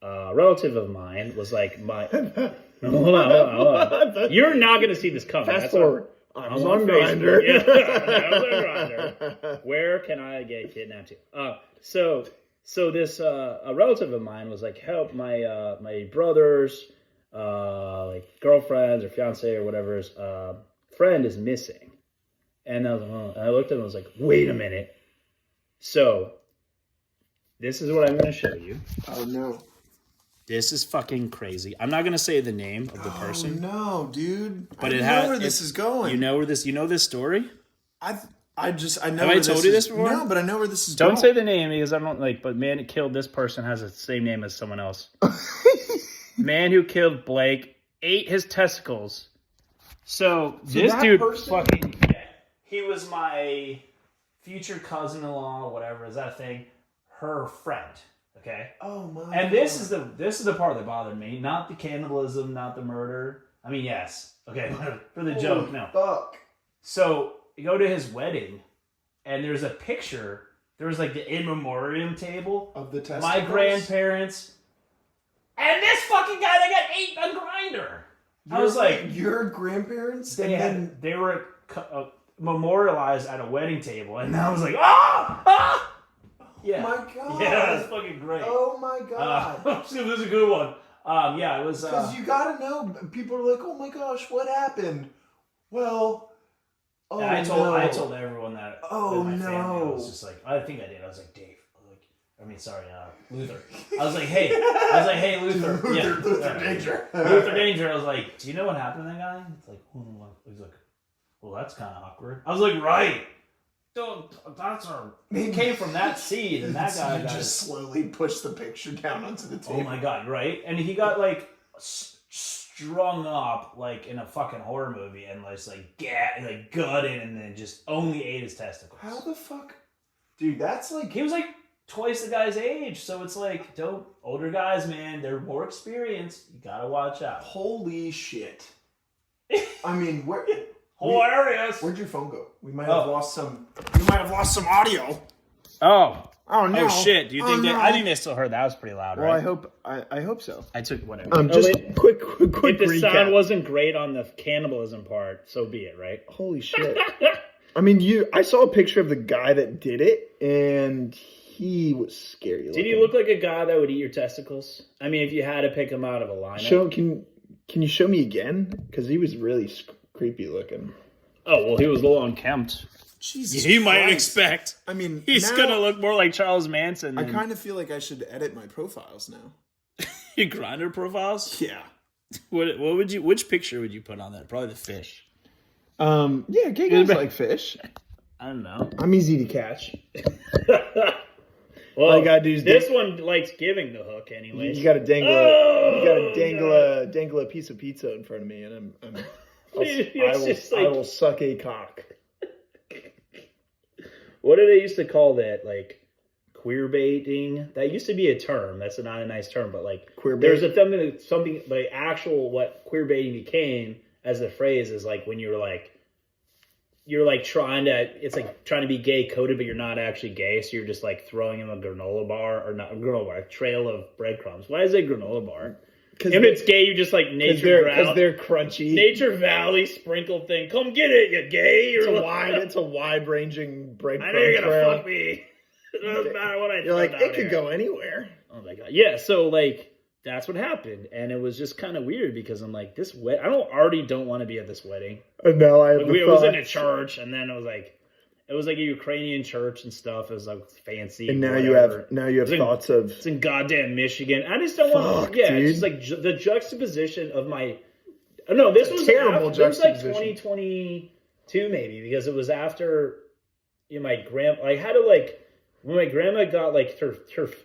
[SPEAKER 1] A relative of mine was like hold on. You're not going to see this coming.
[SPEAKER 2] Fast forward.
[SPEAKER 1] I was on Grindr. Yeah, I was on Grindr. Where can I get kidnapped to? So this a relative of mine was like, help my brother's like girlfriend's or fiance or whatever's friend is missing. And I was like, oh. And I looked at him and was like, wait a minute. So this is what I'm going to show you.
[SPEAKER 2] Oh no.
[SPEAKER 1] This is fucking crazy. I'm not gonna say the name of the person.
[SPEAKER 2] Oh no, dude!
[SPEAKER 1] But
[SPEAKER 2] I know where this is going.
[SPEAKER 1] You know this story?
[SPEAKER 2] I know.
[SPEAKER 1] Have I told you this before?
[SPEAKER 2] No, but I know where this is going.
[SPEAKER 1] Don't say the name because I don't like. But man who killed this person has the same name as someone else. Man who killed Blake ate his testicles. So this dude fucking. He was my future cousin-in-law, whatever. Is that a thing? Her friend. Okay.
[SPEAKER 2] Oh my.
[SPEAKER 1] And this is the part that bothered me, not the cannibalism, not the murder. I mean, yes. Okay, for the joke, no.
[SPEAKER 2] Fuck.
[SPEAKER 1] So you go to his wedding, and there's a picture. There was like the in memoriam table
[SPEAKER 2] of the testicles.
[SPEAKER 1] My grandparents, and this fucking guy that got ate on Grindr. I was like,
[SPEAKER 2] your grandparents?
[SPEAKER 1] They were memorialized at a wedding table, and I was like, ah. Yeah.
[SPEAKER 2] Oh my god.
[SPEAKER 1] Yeah, that's fucking great.
[SPEAKER 2] Oh my god.
[SPEAKER 1] It was a good one. Yeah, it was.
[SPEAKER 2] Because you gotta know, people are like, oh my gosh, what happened? Well,
[SPEAKER 1] I told everyone that.
[SPEAKER 2] Oh
[SPEAKER 1] my
[SPEAKER 2] no.
[SPEAKER 1] Family. I was just like, I think I did. I was like, Dave. Luther. I was like, hey, Luther.
[SPEAKER 2] Luther Danger.
[SPEAKER 1] Luther Danger. I was like, do you know what happened to that guy? It's like, he's like, well, that's kind of awkward. I was like, right. He came from that seed, and that guy
[SPEAKER 2] just slowly pushed the picture down onto the table.
[SPEAKER 1] Oh my god, right? And he got like strung up like in a fucking horror movie, and like gutted, and then just only ate his testicles.
[SPEAKER 2] How the fuck, dude? That's like
[SPEAKER 1] he was like twice the guy's age, so it's like older guys, man, they're more experienced. You gotta watch out.
[SPEAKER 2] Holy shit! I mean,
[SPEAKER 1] hilarious.
[SPEAKER 2] Where'd your phone go? We might have lost some. We might have lost some audio.
[SPEAKER 1] Oh.
[SPEAKER 2] Oh no!
[SPEAKER 1] Oh shit! Do you think I think they still heard that? That was pretty loud,
[SPEAKER 2] Well,
[SPEAKER 1] right?
[SPEAKER 2] I hope so.
[SPEAKER 1] I took whatever.
[SPEAKER 2] Just quick
[SPEAKER 1] If the
[SPEAKER 2] recap.
[SPEAKER 1] sound wasn't great on the cannibalism part, so be it, right?
[SPEAKER 2] Holy shit! I mean, I saw a picture of the guy that did it, and he was scary looking.
[SPEAKER 1] Did he look like a guy that would eat your testicles? I mean, if you had to pick him out of a lineup.
[SPEAKER 2] Can you show me again? Because he was really creepy looking.
[SPEAKER 1] Oh well, he was a little unkempt.
[SPEAKER 3] Jesus
[SPEAKER 1] You might
[SPEAKER 3] Christ.
[SPEAKER 1] expect.
[SPEAKER 3] I mean,
[SPEAKER 1] He's gonna look more like Charles Manson.
[SPEAKER 3] I kind of feel like I should edit my profiles now.
[SPEAKER 1] Your Grindr profiles.
[SPEAKER 3] Yeah.
[SPEAKER 1] What would you? Which picture would you put on that? Probably the fish.
[SPEAKER 2] Yeah, gay guys like fish.
[SPEAKER 1] I don't know.
[SPEAKER 2] I'm easy to catch.
[SPEAKER 1] Well,
[SPEAKER 2] all I gotta do is
[SPEAKER 1] this one likes giving the hook, anyways.
[SPEAKER 2] You gotta dangle.
[SPEAKER 1] Oh,
[SPEAKER 2] you gotta dangle a piece of pizza in front of me, and I will suck a cock.
[SPEAKER 1] What do they used to call that? Like queer baiting? That used to be a term. That's not a nice term, but like
[SPEAKER 2] Queer bait?
[SPEAKER 1] there's something like actual what queer baiting became as a phrase is like when you're like trying to be gay coded, but you're not actually gay, so you're just like throwing him a granola bar or not a granola bar, a trail of breadcrumbs. Why is it granola bar? If it's gay, you just like
[SPEAKER 2] because they're crunchy.
[SPEAKER 1] Nature Valley sprinkle thing. Come get it, you gay.
[SPEAKER 2] It's a wide ranging breadcrumb
[SPEAKER 1] I know you're gonna
[SPEAKER 2] trail.
[SPEAKER 1] fuck me. It doesn't matter what I.
[SPEAKER 2] You're like,
[SPEAKER 1] throw
[SPEAKER 2] it
[SPEAKER 1] down
[SPEAKER 2] could
[SPEAKER 1] here.
[SPEAKER 2] go anywhere.
[SPEAKER 1] Oh my god, yeah. So like that's what happened, and it was just kind of weird because I'm like, this I don't want to be at this wedding.
[SPEAKER 2] And now I have
[SPEAKER 1] It was in a church, and then it was like a Ukrainian church and stuff. It was like fancy.
[SPEAKER 2] And now
[SPEAKER 1] whatever.
[SPEAKER 2] you have thoughts of
[SPEAKER 1] It's in goddamn Michigan. I just don't want. Yeah,
[SPEAKER 2] dude.
[SPEAKER 1] it's just like the juxtaposition of my. No, this was
[SPEAKER 2] terrible
[SPEAKER 1] This was like
[SPEAKER 2] juxtaposition.
[SPEAKER 1] 2022 maybe because it was after. My grandma. I had to like when my grandma got like her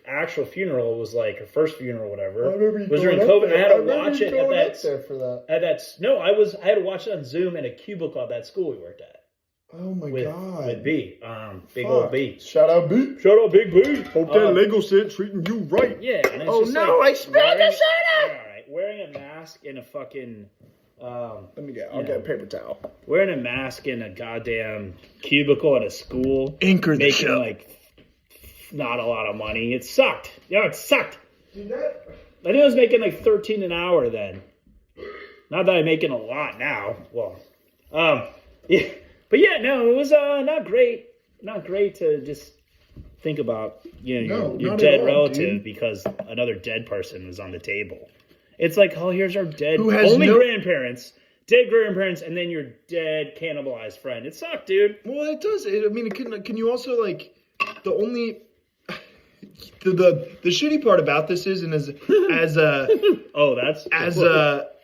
[SPEAKER 1] actual funeral was like her first funeral, or whatever. It was during COVID. I had to watch it at that.
[SPEAKER 2] There for that.
[SPEAKER 1] At that. No, I had to watch it on Zoom in a cubicle at that school we worked at.
[SPEAKER 2] Oh my god.
[SPEAKER 1] With B, big old B.
[SPEAKER 2] Shout out B.
[SPEAKER 1] Shout out Big B.
[SPEAKER 2] Hope that Lego set treating you right.
[SPEAKER 1] Yeah. And it's
[SPEAKER 2] Oh
[SPEAKER 1] just
[SPEAKER 2] no,
[SPEAKER 1] like
[SPEAKER 2] I spilled the soda.
[SPEAKER 1] All right, wearing a mask in a fucking.
[SPEAKER 2] I'll get a paper towel.
[SPEAKER 1] Wearing a mask in a goddamn cubicle at a school.
[SPEAKER 2] Anchor the
[SPEAKER 1] making
[SPEAKER 2] show.
[SPEAKER 1] like not a lot of money. It sucked. Yeah, it sucked.
[SPEAKER 2] Dude, that...
[SPEAKER 1] I think I was making like $13 an hour then. Not that I'm making a lot now. Well, yeah. But yeah, no, it was not great. Not great to just think about your dead relative because another dead person was on the table. It's like, oh, here's our dead grandparents, dead grandparents, and then your dead cannibalized friend. It sucked, dude.
[SPEAKER 2] Well, it does. I mean, can you also like the only the shitty part about this is, and as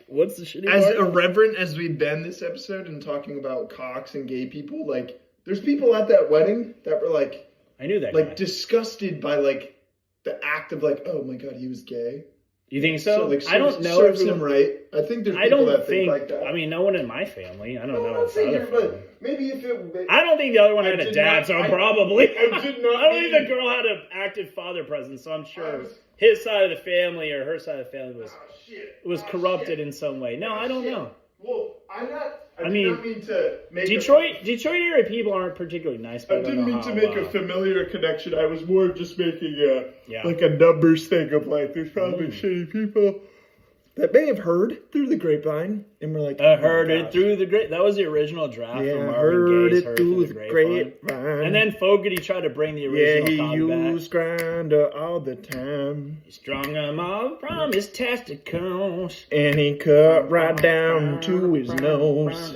[SPEAKER 1] what's the shitty
[SPEAKER 2] as
[SPEAKER 1] part?
[SPEAKER 2] irreverent as we've been this episode and talking about cocks and gay people, like there's people at that wedding that were like,
[SPEAKER 1] I knew that,
[SPEAKER 2] like
[SPEAKER 1] guy.
[SPEAKER 2] disgusted by like the act of like, oh my god, he was gay.
[SPEAKER 1] You think so?
[SPEAKER 2] like,
[SPEAKER 1] I don't know.
[SPEAKER 2] Serves him right. I think there's people that think like that.
[SPEAKER 1] I mean, no one in my family. I don't know.
[SPEAKER 2] I'm not saying here, but maybe if it.
[SPEAKER 1] I don't think the other one had a dad, so probably.
[SPEAKER 2] I did not.
[SPEAKER 1] I don't think the girl had an active father presence, so I'm sure his side of the family or her side of the family was corrupted in some way. No, I don't know.
[SPEAKER 2] Well, I'm not.
[SPEAKER 1] I mean,
[SPEAKER 2] not mean to make
[SPEAKER 1] Detroit area people aren't particularly nice. But
[SPEAKER 2] I didn't mean to make a familiar connection. I was more just making a numbers thing of like there's probably shitty people that may have heard through the grapevine and we're like,
[SPEAKER 1] I heard it through the grapevine. That was the original draft.
[SPEAKER 2] Yeah,
[SPEAKER 1] from Marvin
[SPEAKER 2] heard
[SPEAKER 1] Gaye's
[SPEAKER 2] it through the grapevine.
[SPEAKER 1] And then Fogarty tried to bring the original
[SPEAKER 2] he
[SPEAKER 1] copy
[SPEAKER 2] used Grindr all the time.
[SPEAKER 1] He strung him up from his testicles.
[SPEAKER 2] And he cut right down to his nose.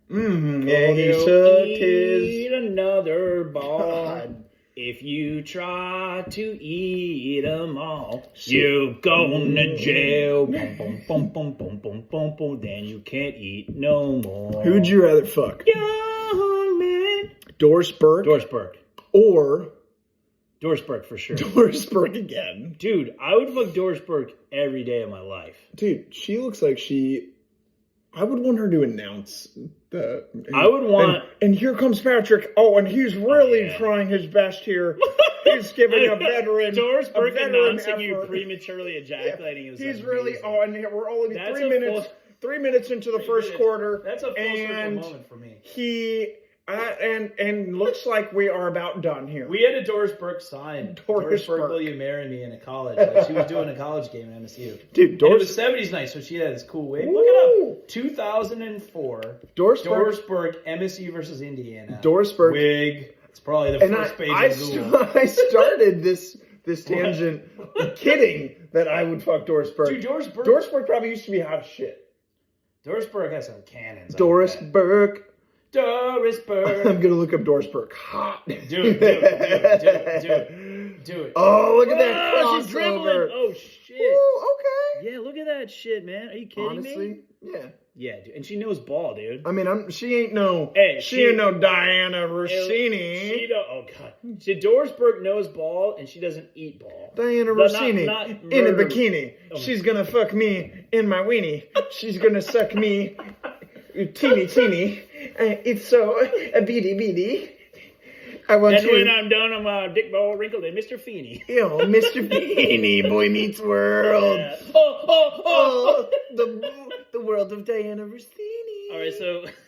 [SPEAKER 2] Yeah, he sucked
[SPEAKER 1] Eat another ball.
[SPEAKER 2] God.
[SPEAKER 1] If you try to eat them all, you go to jail. Boom, boom, boom, boom, boom, boom, boom, boom. Then you can't eat no more.
[SPEAKER 2] Who'd you rather fuck?
[SPEAKER 1] Young man.
[SPEAKER 2] Doris Burke?
[SPEAKER 1] Doris Burke.
[SPEAKER 2] Or
[SPEAKER 1] Doris Burke for sure.
[SPEAKER 2] Doris Burke again.
[SPEAKER 1] Dude, I would fuck Doris Burke every day of my life.
[SPEAKER 2] Dude, she looks like I would want her to announce the.
[SPEAKER 1] I would want.
[SPEAKER 2] And here comes Patrick. Oh, and he's really trying his best here. He's giving a veteran.
[SPEAKER 1] Doris Burke announcing
[SPEAKER 2] effort.
[SPEAKER 1] you prematurely ejaculating.
[SPEAKER 2] Yeah.
[SPEAKER 1] Is
[SPEAKER 2] he's
[SPEAKER 1] amazing.
[SPEAKER 2] really. Oh, and we're only 3 minutes. 3 minutes into the first quarter.
[SPEAKER 1] That's a full circle moment for me.
[SPEAKER 2] He And looks like we are about done here.
[SPEAKER 1] We had a Doris Burke sign.
[SPEAKER 2] Doris Burke.
[SPEAKER 1] Will you marry me in a college? Like, she was doing a college game in MSU.
[SPEAKER 2] Dude,
[SPEAKER 1] And it was 70s night, so she had this cool wig. Look it up. 2004. Doris Burke, MSU versus Indiana.
[SPEAKER 2] Doris Burke.
[SPEAKER 1] Wig. It's probably the first page of Google.
[SPEAKER 2] I started this tangent kidding that I would fuck Doris Burke.
[SPEAKER 1] Dude, Doris
[SPEAKER 2] Burke probably used to be hot as shit.
[SPEAKER 1] Doris Burke has some cannons.
[SPEAKER 2] Doris Burke.
[SPEAKER 1] Doris Burke.
[SPEAKER 2] I'm gonna look up Doris Burke. Hot.
[SPEAKER 1] Do it.
[SPEAKER 2] Oh, look at that crossover.
[SPEAKER 1] She's dribbling. Oh, shit.
[SPEAKER 2] Ooh, okay.
[SPEAKER 1] Yeah, look at that shit, man. Are you kidding me?
[SPEAKER 2] Honestly, yeah.
[SPEAKER 1] Yeah, dude. And she knows ball, dude.
[SPEAKER 2] I mean, she ain't no Diana Rossini.
[SPEAKER 1] Oh, God. Doris Burke knows ball, and she doesn't eat ball.
[SPEAKER 2] Diana Rossini
[SPEAKER 1] not
[SPEAKER 2] in a bikini. Oh. She's gonna fuck me in my weenie. She's gonna suck me teeny. It's so a beady. I want
[SPEAKER 1] and when I'm done, I'm Dick Ball wrinkled and Mr. Feeney.
[SPEAKER 2] Yo, Mr. Feeney, Boy Meets World.
[SPEAKER 1] Yeah.
[SPEAKER 2] The world of Diana Rossini.
[SPEAKER 1] All right,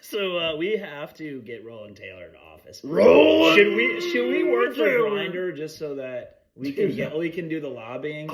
[SPEAKER 1] so we have to get Roland Taylor in office.
[SPEAKER 2] Roland.
[SPEAKER 1] Should we work for Grindr just so that we can do the lobbying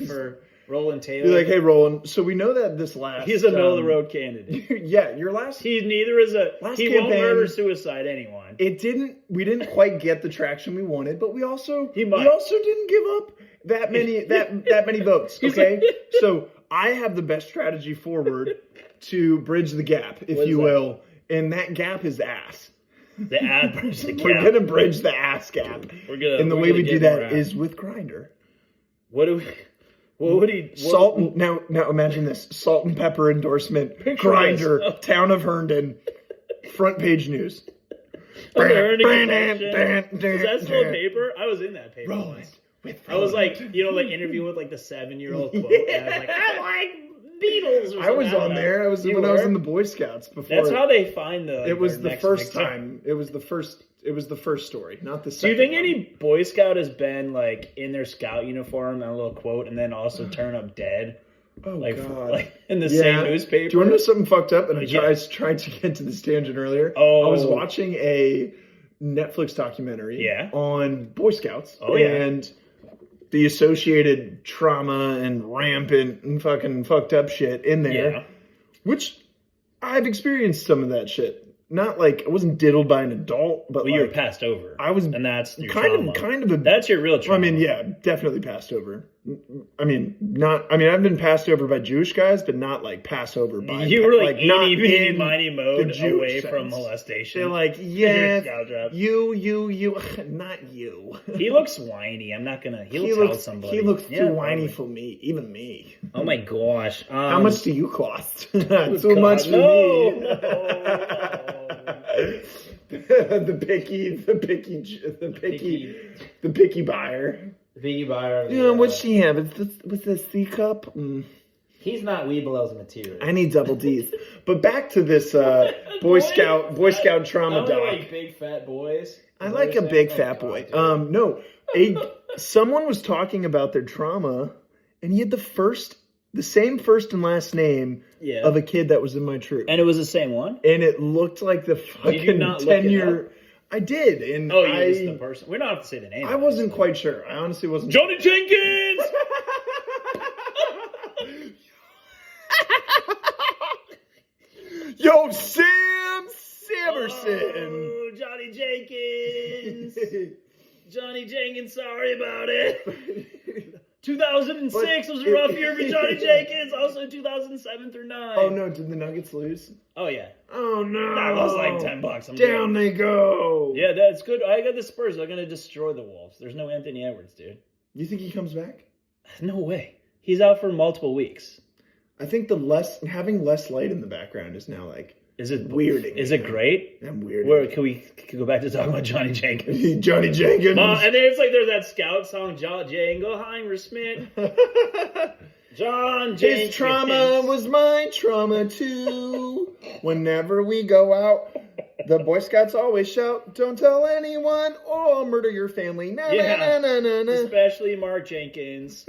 [SPEAKER 1] for Roland Taylor?
[SPEAKER 2] Be like, hey, Roland. So we know that this last
[SPEAKER 1] he's a middle of the road candidate.
[SPEAKER 2] Yeah, your last.
[SPEAKER 1] He won't murder suicide anyone.
[SPEAKER 2] We didn't quite get the traction we wanted, but we also didn't give up that many votes. Okay, so I have the best strategy forward to bridge the gap, if you will, and that gap is ass.
[SPEAKER 1] The ass bridge the gap.
[SPEAKER 2] We're gonna bridge the ass gap. And the way we do that is with Grindr.
[SPEAKER 1] What would he?
[SPEAKER 2] Now imagine this: salt and pepper endorsement. Grindr, town of Herndon, front page news.
[SPEAKER 1] Is that still a paper? I was in that paper. I was like, interviewing with like the 7-year-old quote. And I was like, I like Beatles.
[SPEAKER 2] I was on there. I was when I was in the Boy Scouts before.
[SPEAKER 1] That's how they find the.
[SPEAKER 2] It was the first time. It was the first story, not the second.
[SPEAKER 1] Do you think any Boy Scout has been like in their scout uniform and a little quote, and then also turn up dead?
[SPEAKER 2] Oh, God.
[SPEAKER 1] Like in the same newspaper.
[SPEAKER 2] Do you want to know something fucked up? And I tried to get to this tangent earlier. I was watching a Netflix documentary on Boy Scouts. And the associated trauma and rampant and fucking fucked up shit in there. Which I've experienced some of that shit. Not like I wasn't diddled by an adult, but
[SPEAKER 1] you were passed over.
[SPEAKER 2] I was,
[SPEAKER 1] and that's your
[SPEAKER 2] kind of.
[SPEAKER 1] That's your real trauma.
[SPEAKER 2] I mean, yeah, definitely passed over. I've been passed over by Jewish guys, but not like passed over by.
[SPEAKER 1] You were like eeny, meeny, mode away from molestation.
[SPEAKER 2] They're like, yeah, you, not you.
[SPEAKER 1] He looks whiny. I'm not gonna. He'll tell somebody.
[SPEAKER 2] He looks too whiny for me, even me.
[SPEAKER 1] Oh my gosh!
[SPEAKER 2] How much do you cost? Not so much for me. The picky buyer.
[SPEAKER 1] The picky buyer.
[SPEAKER 2] Yeah, what's she have? With the C cup?
[SPEAKER 1] He's not Weebelow's material.
[SPEAKER 2] I need double D's. But back to this Boy Scout trauma doc.
[SPEAKER 1] Like big fat boys.
[SPEAKER 2] I like a big fat boy. No, someone was talking about their trauma, and he had the same first and last name of a kid that was in my troop.
[SPEAKER 1] And it was the same one?
[SPEAKER 2] And it looked like the fucking 10-year... I did. And
[SPEAKER 1] you was the person. We don't have to say the name.
[SPEAKER 2] I wasn't quite sure. I honestly wasn't...
[SPEAKER 1] Johnny Jenkins!
[SPEAKER 2] Yo, Sam Samerson!
[SPEAKER 1] Oh, Johnny Jenkins! Johnny Jenkins, sorry about it. 2006 was a rough year for Johnny Jenkins. Also 2007 through 9.
[SPEAKER 2] Oh no, did the Nuggets lose?
[SPEAKER 1] Oh yeah.
[SPEAKER 2] Oh no.
[SPEAKER 1] That was like $10.
[SPEAKER 2] Down they go.
[SPEAKER 1] Yeah, that's good. I got the Spurs. They're gonna destroy the Wolves. There's no Anthony Edwards, dude.
[SPEAKER 2] You think he comes back?
[SPEAKER 1] No way. He's out for multiple weeks.
[SPEAKER 2] I think having less light in the background is now like.
[SPEAKER 1] Is it
[SPEAKER 2] weirding?
[SPEAKER 1] Is it great?
[SPEAKER 2] I'm weird.
[SPEAKER 1] Where can we go back to talking about Johnny Jenkins?
[SPEAKER 2] Johnny Jenkins.
[SPEAKER 1] And then it's like there's that Scout song, Jangleheimer Smith. John Jenkins.
[SPEAKER 2] His trauma was my trauma too. Whenever we go out, the Boy Scouts always shout, "Don't tell anyone or I'll murder your family." Na, na, na, na, na.
[SPEAKER 1] Especially Mark Jenkins,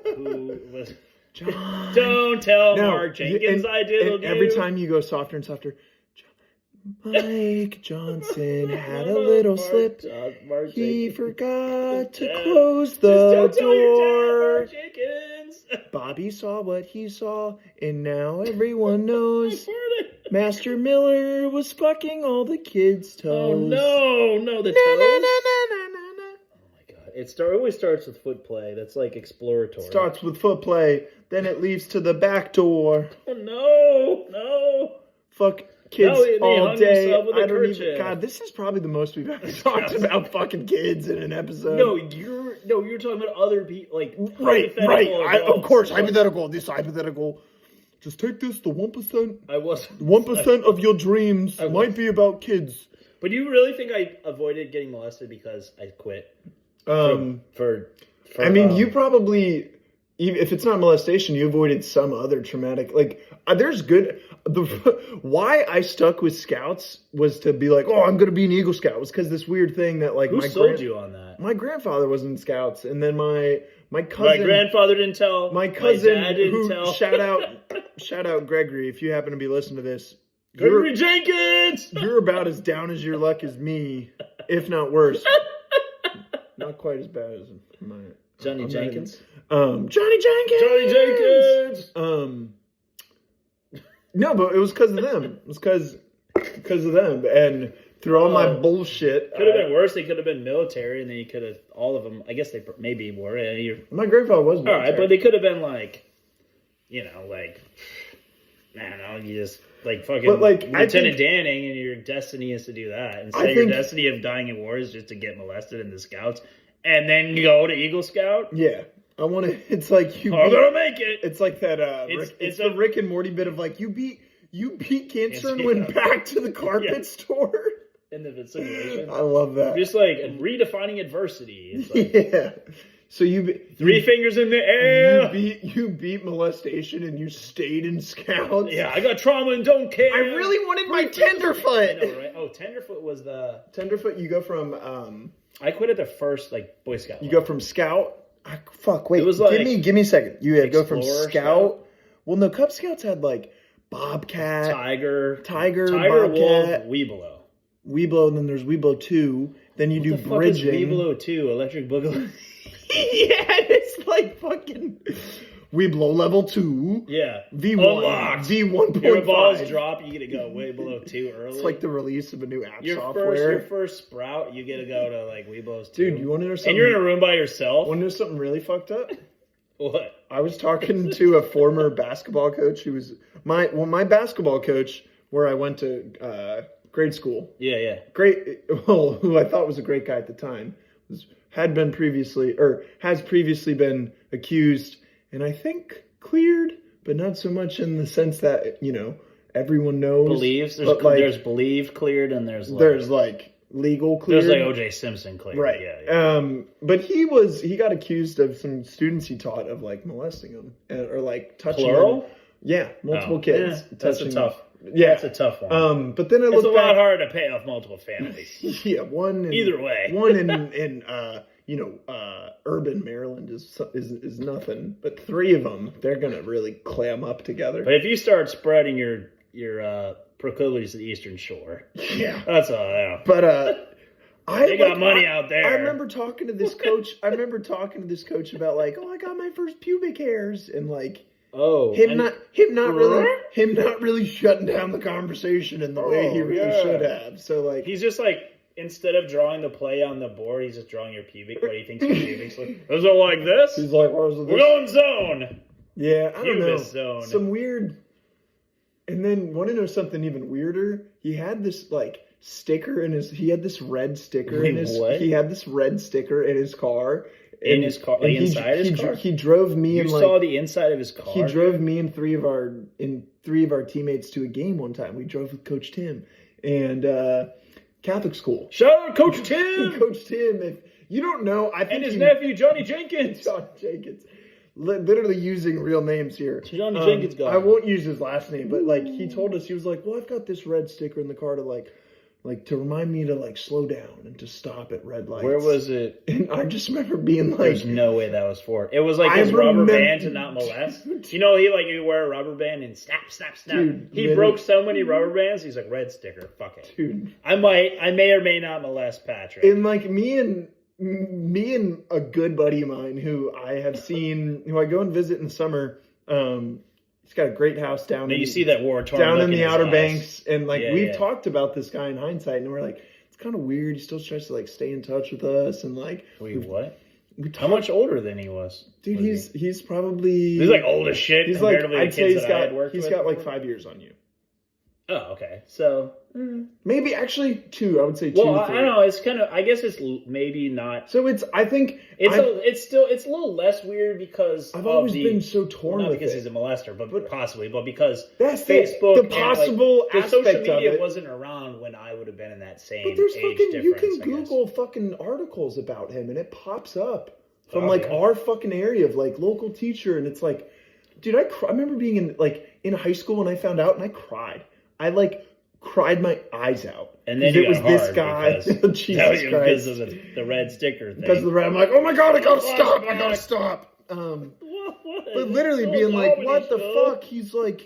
[SPEAKER 1] who was. John. Don't tell Mark Jenkins I diddled you.
[SPEAKER 2] Every time you go softer and softer, Mike Johnson had a little slip. He forgot to close the door. Bobby saw what he saw, and now everyone knows. Master Miller was fucking all the kids' toes.
[SPEAKER 1] Oh no, the toes. Oh my god! It always starts with foot play. That's like exploratory.
[SPEAKER 2] Starts with foot play, then it leads to the back door.
[SPEAKER 1] Oh no!
[SPEAKER 2] Fuck kids all day.
[SPEAKER 1] I don't even.
[SPEAKER 2] God, this is probably the most we've ever talked about fucking kids in an episode.
[SPEAKER 1] No, you're talking about other people, like
[SPEAKER 2] right. Of course, hypothetical. This hypothetical. Just take this. The 1%.
[SPEAKER 1] I was
[SPEAKER 2] 1% of your dreams might be about kids.
[SPEAKER 1] But do you really think I avoided getting molested because I quit? I
[SPEAKER 2] mean, you probably, even if it's not molestation, you avoided some other traumatic. Like, there's good. Why I stuck with Scouts was to be like, oh, I'm going to be an Eagle Scout. It was because this weird thing that like
[SPEAKER 1] who sold you on that?
[SPEAKER 2] My grandfather was in Scouts, and then my cousin.
[SPEAKER 1] My grandfather didn't tell.
[SPEAKER 2] My cousin,
[SPEAKER 1] my dad didn't tell.
[SPEAKER 2] Shout out Gregory if you happen to be listening to this.
[SPEAKER 1] Gregory Jenkins!
[SPEAKER 2] You're about as down as your luck as me, if not worse. Not quite as bad as mine.
[SPEAKER 1] Johnny Jenkins?
[SPEAKER 2] Johnny Jenkins! No, but it was because of them. It was because of them. And through all my bullshit.
[SPEAKER 1] Could have been worse. They could have been military, and then you could have, all of them, I guess they maybe were.
[SPEAKER 2] My grandfather was military.
[SPEAKER 1] All right, but they could have been like, like, I don't know, you just, like, fucking Lieutenant Danning, and your destiny is to do that. Instead, your destiny of dying in war is just to get molested in the Scouts, and then go to Eagle Scout?
[SPEAKER 2] Yeah. I want to, it's like you
[SPEAKER 1] I'm gonna make it!
[SPEAKER 2] It's like that, it's the Rick and Morty bit of like, you beat cancer and went back to the carpet store.
[SPEAKER 1] In the simulation.
[SPEAKER 2] I love that.
[SPEAKER 1] Just like redefining adversity. It's like,
[SPEAKER 2] yeah. So
[SPEAKER 1] three fingers in the air.
[SPEAKER 2] You beat molestation and you stayed in Scouts.
[SPEAKER 1] Yeah, I got trauma and don't care.
[SPEAKER 2] I really wanted my tenderfoot.
[SPEAKER 1] I know, right? Oh, tenderfoot was the
[SPEAKER 2] tenderfoot. You go from
[SPEAKER 1] I quit at the first Boy Scout.
[SPEAKER 2] You go from Scout. Wait.
[SPEAKER 1] It was like,
[SPEAKER 2] give me a second. You had to go from Scout. Well, no, Cub Scouts had like Bobcat,
[SPEAKER 1] Tiger,
[SPEAKER 2] Bobcat,
[SPEAKER 1] Wolf,
[SPEAKER 2] Weeblo, and then there's Weeblo 2. Then you do bridging.
[SPEAKER 1] Weeblo 2, Electric Boogaloo.
[SPEAKER 2] Yeah, it's like fucking Weeblo level 2.
[SPEAKER 1] Yeah.
[SPEAKER 2] V1.
[SPEAKER 1] Unlocked.
[SPEAKER 2] V1.5.
[SPEAKER 1] Your balls drop, you get to go way below 2 early.
[SPEAKER 2] It's like the release of a new app software.
[SPEAKER 1] Your first sprout, you get to go to Weeblo's 2.
[SPEAKER 2] Dude, you want to know something?
[SPEAKER 1] And you're in a room by yourself?
[SPEAKER 2] Want to know something really fucked up?
[SPEAKER 1] What?
[SPEAKER 2] I was talking to a former basketball coach who was my basketball coach where I went to grade school.
[SPEAKER 1] Yeah.
[SPEAKER 2] Who I thought was a great guy at the time, has previously been accused, and I think cleared, but not so much in the sense that, everyone knows.
[SPEAKER 1] Believes. There's believe cleared, and there's
[SPEAKER 2] legal cleared.
[SPEAKER 1] There's O.J. Simpson cleared.
[SPEAKER 2] Right.
[SPEAKER 1] Yeah.
[SPEAKER 2] But he got accused of some students he taught of molesting them or touching
[SPEAKER 1] Plural?
[SPEAKER 2] them. Yeah, multiple kids.
[SPEAKER 1] Yeah, that's a tough.
[SPEAKER 2] Yeah,
[SPEAKER 1] that's a tough one.
[SPEAKER 2] But then
[SPEAKER 1] it's a lot harder to pay off multiple families.
[SPEAKER 2] Yeah, either
[SPEAKER 1] way.
[SPEAKER 2] One in urban Maryland is nothing, but 3 of them, they're gonna really clam up together.
[SPEAKER 1] But if you start spreading your proclivities to the Eastern Shore,
[SPEAKER 2] yeah,
[SPEAKER 1] that's all. Yeah.
[SPEAKER 2] But
[SPEAKER 1] they got money out there.
[SPEAKER 2] I remember talking to this coach. About I got my first pubic hairs and him not really shutting down the conversation in the way he really should have. So
[SPEAKER 1] he's just instead of drawing the play on the board, he's just drawing your pubic. What he thinks your pubic's like. Is it like this?
[SPEAKER 2] He's like,
[SPEAKER 1] we're going zone.
[SPEAKER 2] Yeah, I don't know.
[SPEAKER 1] Zone.
[SPEAKER 2] Some weird. And then want to know something even weirder? He had this sticker in his. He had this red sticker in his.
[SPEAKER 1] What?
[SPEAKER 2] He had this red sticker in his car.
[SPEAKER 1] In his car, inside his car.
[SPEAKER 2] He drove me.
[SPEAKER 1] You saw the inside of his car.
[SPEAKER 2] He drove me and three of our teammates to a game one time. We drove with Coach Tim and Catholic school.
[SPEAKER 1] Shout out Coach Tim.
[SPEAKER 2] Coach Tim. If you don't know, I think
[SPEAKER 1] and his nephew Johnny Jenkins.
[SPEAKER 2] Johnny Jenkins. Literally using real names here.
[SPEAKER 1] Johnny Jenkins guy.
[SPEAKER 2] I won't use his last name, but he told us, he was like, well, I've got this red sticker in the car to like to remind me to like slow down and to stop at red lights.
[SPEAKER 1] Where was it?
[SPEAKER 2] And I just remember being like,
[SPEAKER 1] There's no way that was for it. It was like his rubber band to not molest. You know, he wear a rubber band and snap.
[SPEAKER 2] Dude,
[SPEAKER 1] he broke so many rubber bands. He's like, red sticker, fuck it.
[SPEAKER 2] Dude,
[SPEAKER 1] I may or may not molest Patrick.
[SPEAKER 2] and like me and a good buddy of mine who I have seen, who I go and visit in the summer. He's got a great house down.
[SPEAKER 1] You see that war-torn
[SPEAKER 2] down
[SPEAKER 1] look
[SPEAKER 2] in the
[SPEAKER 1] his
[SPEAKER 2] Outer
[SPEAKER 1] eyes.
[SPEAKER 2] Banks, and like we've
[SPEAKER 1] Yeah.
[SPEAKER 2] talked about this guy in hindsight, and we're like, it's kind of weird. He still tries to like stay in touch with us, and like,
[SPEAKER 1] Wait, what?
[SPEAKER 2] we
[SPEAKER 1] How much older than he was?
[SPEAKER 2] dude?
[SPEAKER 1] Was
[SPEAKER 2] He's probably
[SPEAKER 1] he's like old as shit.
[SPEAKER 2] He's like,
[SPEAKER 1] comparatively to
[SPEAKER 2] I'd say
[SPEAKER 1] kids that I had worked
[SPEAKER 2] he's
[SPEAKER 1] with.
[SPEAKER 2] got like 5 years on you.
[SPEAKER 1] Oh, okay. So,
[SPEAKER 2] Maybe actually 2. I would say 2.
[SPEAKER 1] well, I
[SPEAKER 2] 3.
[SPEAKER 1] don't know. It's kind of. I guess it's maybe not.
[SPEAKER 2] So I think
[SPEAKER 1] It's a little less weird because
[SPEAKER 2] I've always been so torn
[SPEAKER 1] not
[SPEAKER 2] with
[SPEAKER 1] because
[SPEAKER 2] it.
[SPEAKER 1] he's a molester, but possibly, but because
[SPEAKER 2] That's
[SPEAKER 1] Facebook,
[SPEAKER 2] the possible
[SPEAKER 1] the social
[SPEAKER 2] aspect of
[SPEAKER 1] media
[SPEAKER 2] it.
[SPEAKER 1] wasn't around when I would have been in that same
[SPEAKER 2] But there's
[SPEAKER 1] age
[SPEAKER 2] fucking,
[SPEAKER 1] difference.
[SPEAKER 2] you can
[SPEAKER 1] I guess.
[SPEAKER 2] Google fucking articles about him and it pops up from
[SPEAKER 1] Oh,
[SPEAKER 2] like
[SPEAKER 1] yeah.
[SPEAKER 2] our fucking area of like local teacher, and it's like, dude, I remember being in high school when I found out, and I cried. I like cried my eyes out.
[SPEAKER 1] And then
[SPEAKER 2] it
[SPEAKER 1] you
[SPEAKER 2] was
[SPEAKER 1] got
[SPEAKER 2] this
[SPEAKER 1] hard
[SPEAKER 2] guy.
[SPEAKER 1] because,
[SPEAKER 2] Jesus
[SPEAKER 1] because
[SPEAKER 2] Christ.
[SPEAKER 1] of the red sticker thing.
[SPEAKER 2] Because of the red, I'm like, oh my god, I gotta stop. I gotta stop. But literally being like, what the fuck? He's like,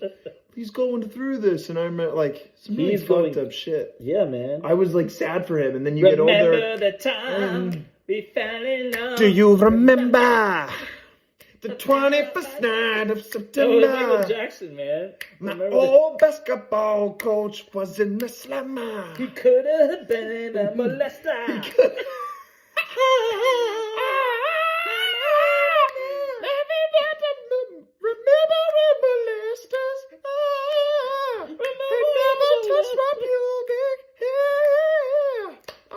[SPEAKER 2] he's going through this, and I'm like, some really
[SPEAKER 1] He's
[SPEAKER 2] fucked
[SPEAKER 1] going-
[SPEAKER 2] up shit.
[SPEAKER 1] Yeah, man.
[SPEAKER 2] I was like sad for him, and then you get older.
[SPEAKER 1] Remember the time we fell in love.
[SPEAKER 2] Do you remember the 21st night of
[SPEAKER 1] That was
[SPEAKER 2] September?
[SPEAKER 1] Michael Jackson, man.
[SPEAKER 2] My
[SPEAKER 1] Remember
[SPEAKER 2] old basketball coach was in the slammer.
[SPEAKER 1] he could have been a molester.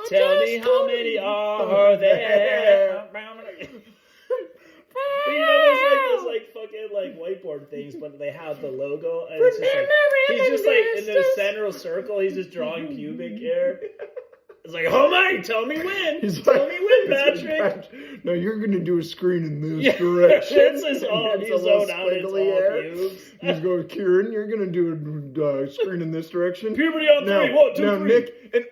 [SPEAKER 1] Tell me how many are there? You know, there's like fucking like whiteboard things, but they have the logo, and it's just like he's just like in the central circle. He's just drawing pubic hair. It's like, oh my, tell me when. Tell me when, Patrick.
[SPEAKER 2] No, you're gonna do a screen in this direction.
[SPEAKER 1] It's his own.
[SPEAKER 2] It's
[SPEAKER 1] He's
[SPEAKER 2] a little
[SPEAKER 1] zoned out. It's all
[SPEAKER 2] squiggly hair.
[SPEAKER 1] pubes.
[SPEAKER 2] He's going, Kieran, you're gonna do a screen in this direction.
[SPEAKER 1] Puberty on three. 1, 2, 3.
[SPEAKER 2] Nick, and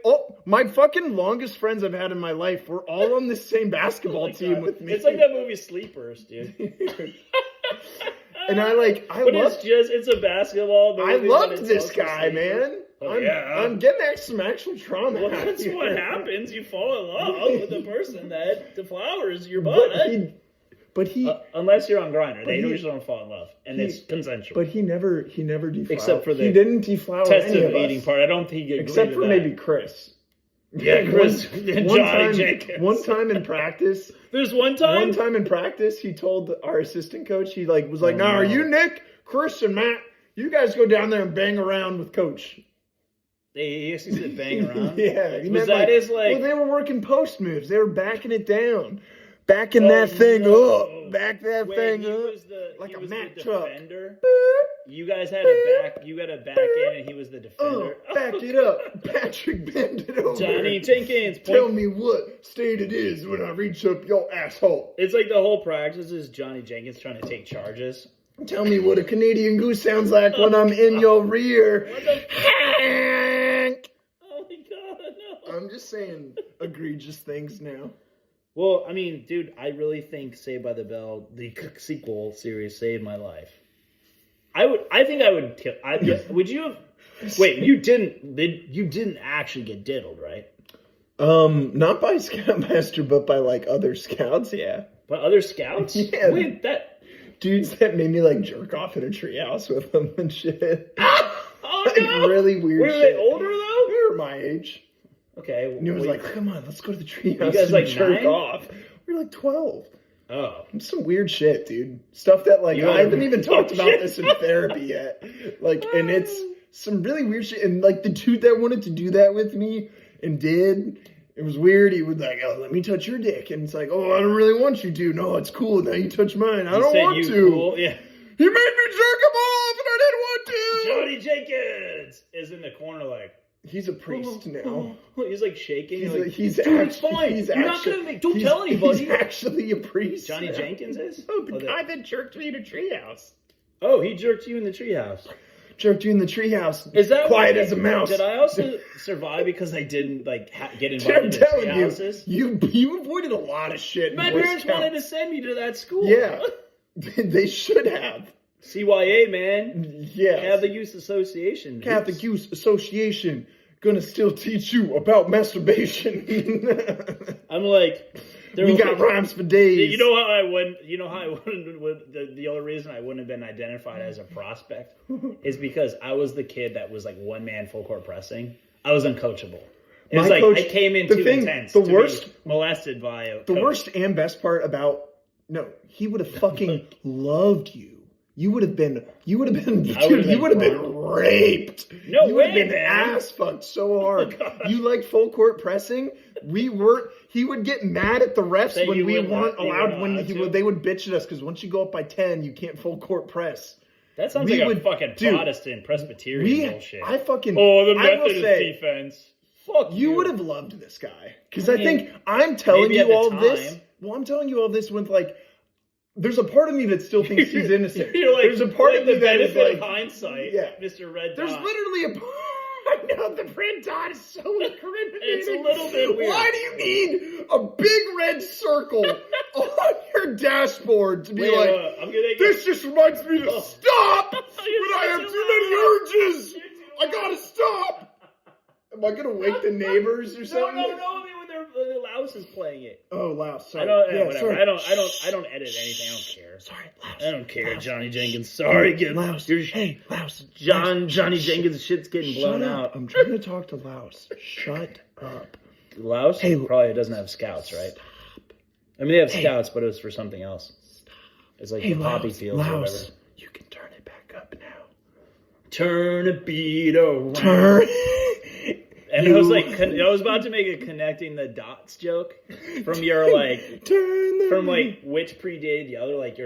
[SPEAKER 2] my fucking longest friends I've had in my life were all on the same basketball team with me.
[SPEAKER 1] It's like that movie Sleepers, dude.
[SPEAKER 2] And I
[SPEAKER 1] But
[SPEAKER 2] loved
[SPEAKER 1] it's a basketball movie.
[SPEAKER 2] I
[SPEAKER 1] but
[SPEAKER 2] loved
[SPEAKER 1] it's
[SPEAKER 2] this
[SPEAKER 1] also
[SPEAKER 2] guy,
[SPEAKER 1] Sleepers.
[SPEAKER 2] man.
[SPEAKER 1] Oh,
[SPEAKER 2] I'm getting some actual trauma.
[SPEAKER 1] Well, that's what happens. You fall in love with the person that deflowers your butt.
[SPEAKER 2] But he
[SPEAKER 1] Unless you're on Grindr, they
[SPEAKER 2] he-
[SPEAKER 1] usually don't fall in love, and it's consensual.
[SPEAKER 2] But he never deflowered.
[SPEAKER 1] Except for the
[SPEAKER 2] he didn't deflower
[SPEAKER 1] test
[SPEAKER 2] any
[SPEAKER 1] of
[SPEAKER 2] of
[SPEAKER 1] eating
[SPEAKER 2] us.
[SPEAKER 1] part, I don't think he agreed
[SPEAKER 2] Except
[SPEAKER 1] to
[SPEAKER 2] for
[SPEAKER 1] that.
[SPEAKER 2] maybe Chris.
[SPEAKER 1] Yeah, Chris and Johnny Jenkins.
[SPEAKER 2] One time in practice.
[SPEAKER 1] There's one time.
[SPEAKER 2] One time in practice, he told our assistant coach, he was like,
[SPEAKER 1] Oh,
[SPEAKER 2] "Now, are
[SPEAKER 1] no.
[SPEAKER 2] you Nick, Chris, and Matt? You guys go down there and bang around with Coach."
[SPEAKER 1] He actually said bang around.
[SPEAKER 2] Yeah, he
[SPEAKER 1] Was
[SPEAKER 2] meant
[SPEAKER 1] that his
[SPEAKER 2] well, they were working post moves. They were backing it down, backing that thing up, back that thing
[SPEAKER 1] he
[SPEAKER 2] up,
[SPEAKER 1] was
[SPEAKER 2] like a
[SPEAKER 1] the
[SPEAKER 2] Mack truck.
[SPEAKER 1] defender. You guys had a back. You got a back in, and he was the defender.
[SPEAKER 2] Back it up, Patrick, bend it over.
[SPEAKER 1] Johnny Jenkins.
[SPEAKER 2] Tell me what state it is when I reach up your asshole.
[SPEAKER 1] It's like the whole practice is Johnny Jenkins trying to take charges.
[SPEAKER 2] Tell me what a Canadian goose sounds like when I'm in your rear.
[SPEAKER 1] What the
[SPEAKER 2] Hank.
[SPEAKER 1] Oh my god, no.
[SPEAKER 2] I'm just saying egregious things now.
[SPEAKER 1] Well, I mean, dude, I really think Saved by the Bell, the sequel series, saved my life. I think I would kill. Would you have? Wait, you didn't actually get diddled, right?
[SPEAKER 2] Not by Scoutmaster, but by like other scouts, yeah.
[SPEAKER 1] But other scouts?
[SPEAKER 2] Yeah.
[SPEAKER 1] Wait, that.
[SPEAKER 2] Dudes that made me like jerk off in a treehouse with them and shit.
[SPEAKER 1] Oh
[SPEAKER 2] Like
[SPEAKER 1] no!
[SPEAKER 2] really weird
[SPEAKER 1] Were
[SPEAKER 2] shit.
[SPEAKER 1] they older though?
[SPEAKER 2] They were my age.
[SPEAKER 1] Okay.
[SPEAKER 2] And he was like, come on, let's go to the treehouse
[SPEAKER 1] You guys
[SPEAKER 2] and
[SPEAKER 1] like
[SPEAKER 2] jerk
[SPEAKER 1] 9?
[SPEAKER 2] off. We were like 12.
[SPEAKER 1] Oh.
[SPEAKER 2] Some weird shit, dude. Stuff that like I haven't even talked about
[SPEAKER 1] shit.
[SPEAKER 2] this in therapy yet. Like, and it's some really weird shit. And like the dude that wanted to do that with me and did, it was weird. He would like, oh, let me touch your dick, and it's like, oh, I don't really want you to. No, it's cool. Now you touch mine. I don't want to.
[SPEAKER 1] Cool? Yeah.
[SPEAKER 2] He made me jerk him off, and I didn't want to.
[SPEAKER 1] Johnny Jenkins is in the corner like.
[SPEAKER 2] He's a priest now.
[SPEAKER 1] He's like shaking.
[SPEAKER 2] He's,
[SPEAKER 1] You're
[SPEAKER 2] like, he's
[SPEAKER 1] dude, it's fine. You're not gonna make. Don't tell anybody.
[SPEAKER 2] He's actually a priest.
[SPEAKER 1] Johnny Jenkins is.
[SPEAKER 2] Oh, the guy that jerked me in a treehouse.
[SPEAKER 1] Oh, he jerked you in the treehouse.
[SPEAKER 2] jerked you in the treehouse.
[SPEAKER 1] Is that
[SPEAKER 2] quiet as a mouse?
[SPEAKER 1] Did I also survive because I didn't like get
[SPEAKER 2] I'm
[SPEAKER 1] invited to
[SPEAKER 2] telling
[SPEAKER 1] tree houses?
[SPEAKER 2] you avoided a lot of shit.
[SPEAKER 1] My parents wanted to send me to that school.
[SPEAKER 2] Yeah, they should have.
[SPEAKER 1] CYA, man.
[SPEAKER 2] Yeah,
[SPEAKER 1] Catholic Youth Association.
[SPEAKER 2] Catholic Youth Association gonna still teach you about masturbation.
[SPEAKER 1] I'm like,
[SPEAKER 2] we got rhymes for days.
[SPEAKER 1] You know how I wouldn't. You know how I wouldn't. The only reason I wouldn't have been identified as a prospect is because I was the kid that was like one man full court pressing. I was uncoachable. It was like I came in too intense.
[SPEAKER 2] The
[SPEAKER 1] to
[SPEAKER 2] worst,
[SPEAKER 1] be molested by a
[SPEAKER 2] the
[SPEAKER 1] coach.
[SPEAKER 2] worst and best part about he would have fucking loved you. You would have been raped.
[SPEAKER 1] No
[SPEAKER 2] you
[SPEAKER 1] way,
[SPEAKER 2] would have been
[SPEAKER 1] man.
[SPEAKER 2] ass fucked so hard. You liked full court pressing. We weren't. He would get mad at the refs
[SPEAKER 1] That
[SPEAKER 2] when
[SPEAKER 1] you
[SPEAKER 2] we
[SPEAKER 1] wouldn't
[SPEAKER 2] weren't
[SPEAKER 1] let- you
[SPEAKER 2] allowed.
[SPEAKER 1] weren't
[SPEAKER 2] When
[SPEAKER 1] allowed
[SPEAKER 2] they would bitch at us because once you go up by 10, you can't full court press.
[SPEAKER 1] That sounds
[SPEAKER 2] we
[SPEAKER 1] like
[SPEAKER 2] would-
[SPEAKER 1] a fucking
[SPEAKER 2] dude,
[SPEAKER 1] Protestant Presbyterian bullshit.
[SPEAKER 2] I fucking.
[SPEAKER 1] Oh, the
[SPEAKER 2] I will
[SPEAKER 1] Methodist
[SPEAKER 2] say,
[SPEAKER 1] defense. Fuck
[SPEAKER 2] you would have loved this guy because
[SPEAKER 1] I
[SPEAKER 2] I
[SPEAKER 1] mean,
[SPEAKER 2] think I'm telling
[SPEAKER 1] maybe at
[SPEAKER 2] you
[SPEAKER 1] the
[SPEAKER 2] all this.
[SPEAKER 1] time.
[SPEAKER 2] Well, I'm telling you all this with like. There's a part of me that still thinks he's innocent.
[SPEAKER 1] You're like,
[SPEAKER 2] There's a part
[SPEAKER 1] like
[SPEAKER 2] of me
[SPEAKER 1] the
[SPEAKER 2] that is
[SPEAKER 1] benefit
[SPEAKER 2] like
[SPEAKER 1] of hindsight.
[SPEAKER 2] yeah.
[SPEAKER 1] Mr. Red
[SPEAKER 2] There's
[SPEAKER 1] Dot.
[SPEAKER 2] literally a. I know the red dot is so incriminating.
[SPEAKER 1] It's a little bit weird.
[SPEAKER 2] Why do you need a big red circle on your dashboard to be
[SPEAKER 1] Wait,
[SPEAKER 2] like?
[SPEAKER 1] I'm gonna
[SPEAKER 2] This just reminds me to stop when
[SPEAKER 1] You're
[SPEAKER 2] I have
[SPEAKER 1] too
[SPEAKER 2] too many urges.
[SPEAKER 1] You're too
[SPEAKER 2] I gotta stop. Am I gonna wake the neighbors or
[SPEAKER 1] No,
[SPEAKER 2] something?
[SPEAKER 1] no, no. I mean, when the Louse is playing it.
[SPEAKER 2] Oh, Louse.
[SPEAKER 1] I
[SPEAKER 2] Sorry.
[SPEAKER 1] don't.
[SPEAKER 2] Yeah,
[SPEAKER 1] Whatever.
[SPEAKER 2] sorry.
[SPEAKER 1] I don't edit anything. I don't care.
[SPEAKER 2] Sorry, Louse.
[SPEAKER 1] I don't care,
[SPEAKER 2] Louse.
[SPEAKER 1] Johnny Jenkins. Sorry,
[SPEAKER 2] Louse. Hey, Louse.
[SPEAKER 1] Johnny Jenkins' shit's getting blown
[SPEAKER 2] Shut up.
[SPEAKER 1] out.
[SPEAKER 2] I'm trying to talk to Louse. Shut up.
[SPEAKER 1] Louse
[SPEAKER 2] Hey,
[SPEAKER 1] probably doesn't have scouts, right? I mean, they have scouts, but it was for something else. It's like the poppy fields or whatever.
[SPEAKER 2] You can turn it back up now.
[SPEAKER 1] Turn a beat around.
[SPEAKER 2] Turn.
[SPEAKER 1] And I was like, I was about to make a connecting the dots joke from your like, from like which predated the other, like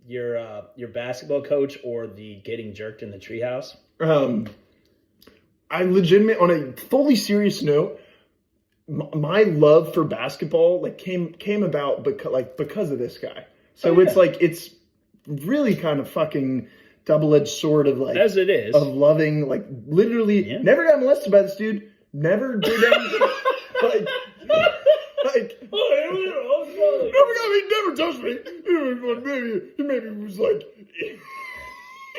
[SPEAKER 1] your basketball coach or the getting jerked in the treehouse.
[SPEAKER 2] I legitimately, on a fully serious note, my love for basketball like came about because of this guy. So it's really kind of fucking double-edged sword of like
[SPEAKER 1] as it is
[SPEAKER 2] of loving like literally never got molested by this dude. Never did anything. like, never touched me. Maybe it was like,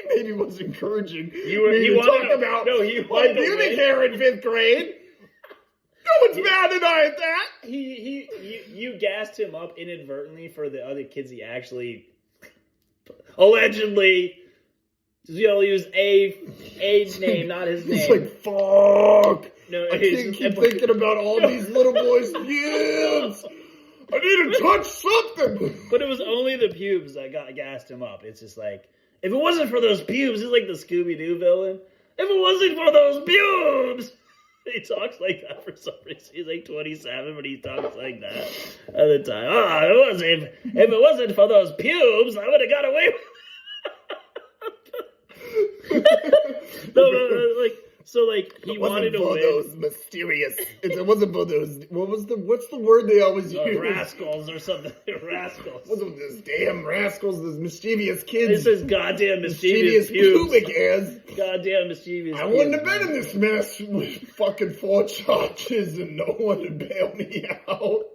[SPEAKER 2] maybe it was encouraging.
[SPEAKER 1] You
[SPEAKER 2] talk about pubic hair in 5th grade. No one's mad at I at that.
[SPEAKER 1] You gassed him up inadvertently for the other kids he actually allegedly. You'll use a name, not his name.
[SPEAKER 2] It's like, fuck.
[SPEAKER 1] No,
[SPEAKER 2] I can't keep thinking about all these little boys' pubes. I need to touch something.
[SPEAKER 1] But it was only the pubes that gassed him up. It's just like, if it wasn't for those pubes, it's like the Scooby-Doo villain. If it wasn't for those pubes. He talks like that for some reason. He's like 27, but he talks like that at the time. If it wasn't for those pubes, I would have got away with it. He wanted to win.
[SPEAKER 2] Those mysterious. It wasn't for those. What's the word they always use?
[SPEAKER 1] Rascals or something. Rascals.
[SPEAKER 2] Wasn't those damn rascals? Those mischievous kids.
[SPEAKER 1] It says goddamn mischievous pubes.
[SPEAKER 2] Pubic hairs.
[SPEAKER 1] Goddamn mischievous.
[SPEAKER 2] I wouldn't have been in this mess with fucking 4 charges and no one to bail me out.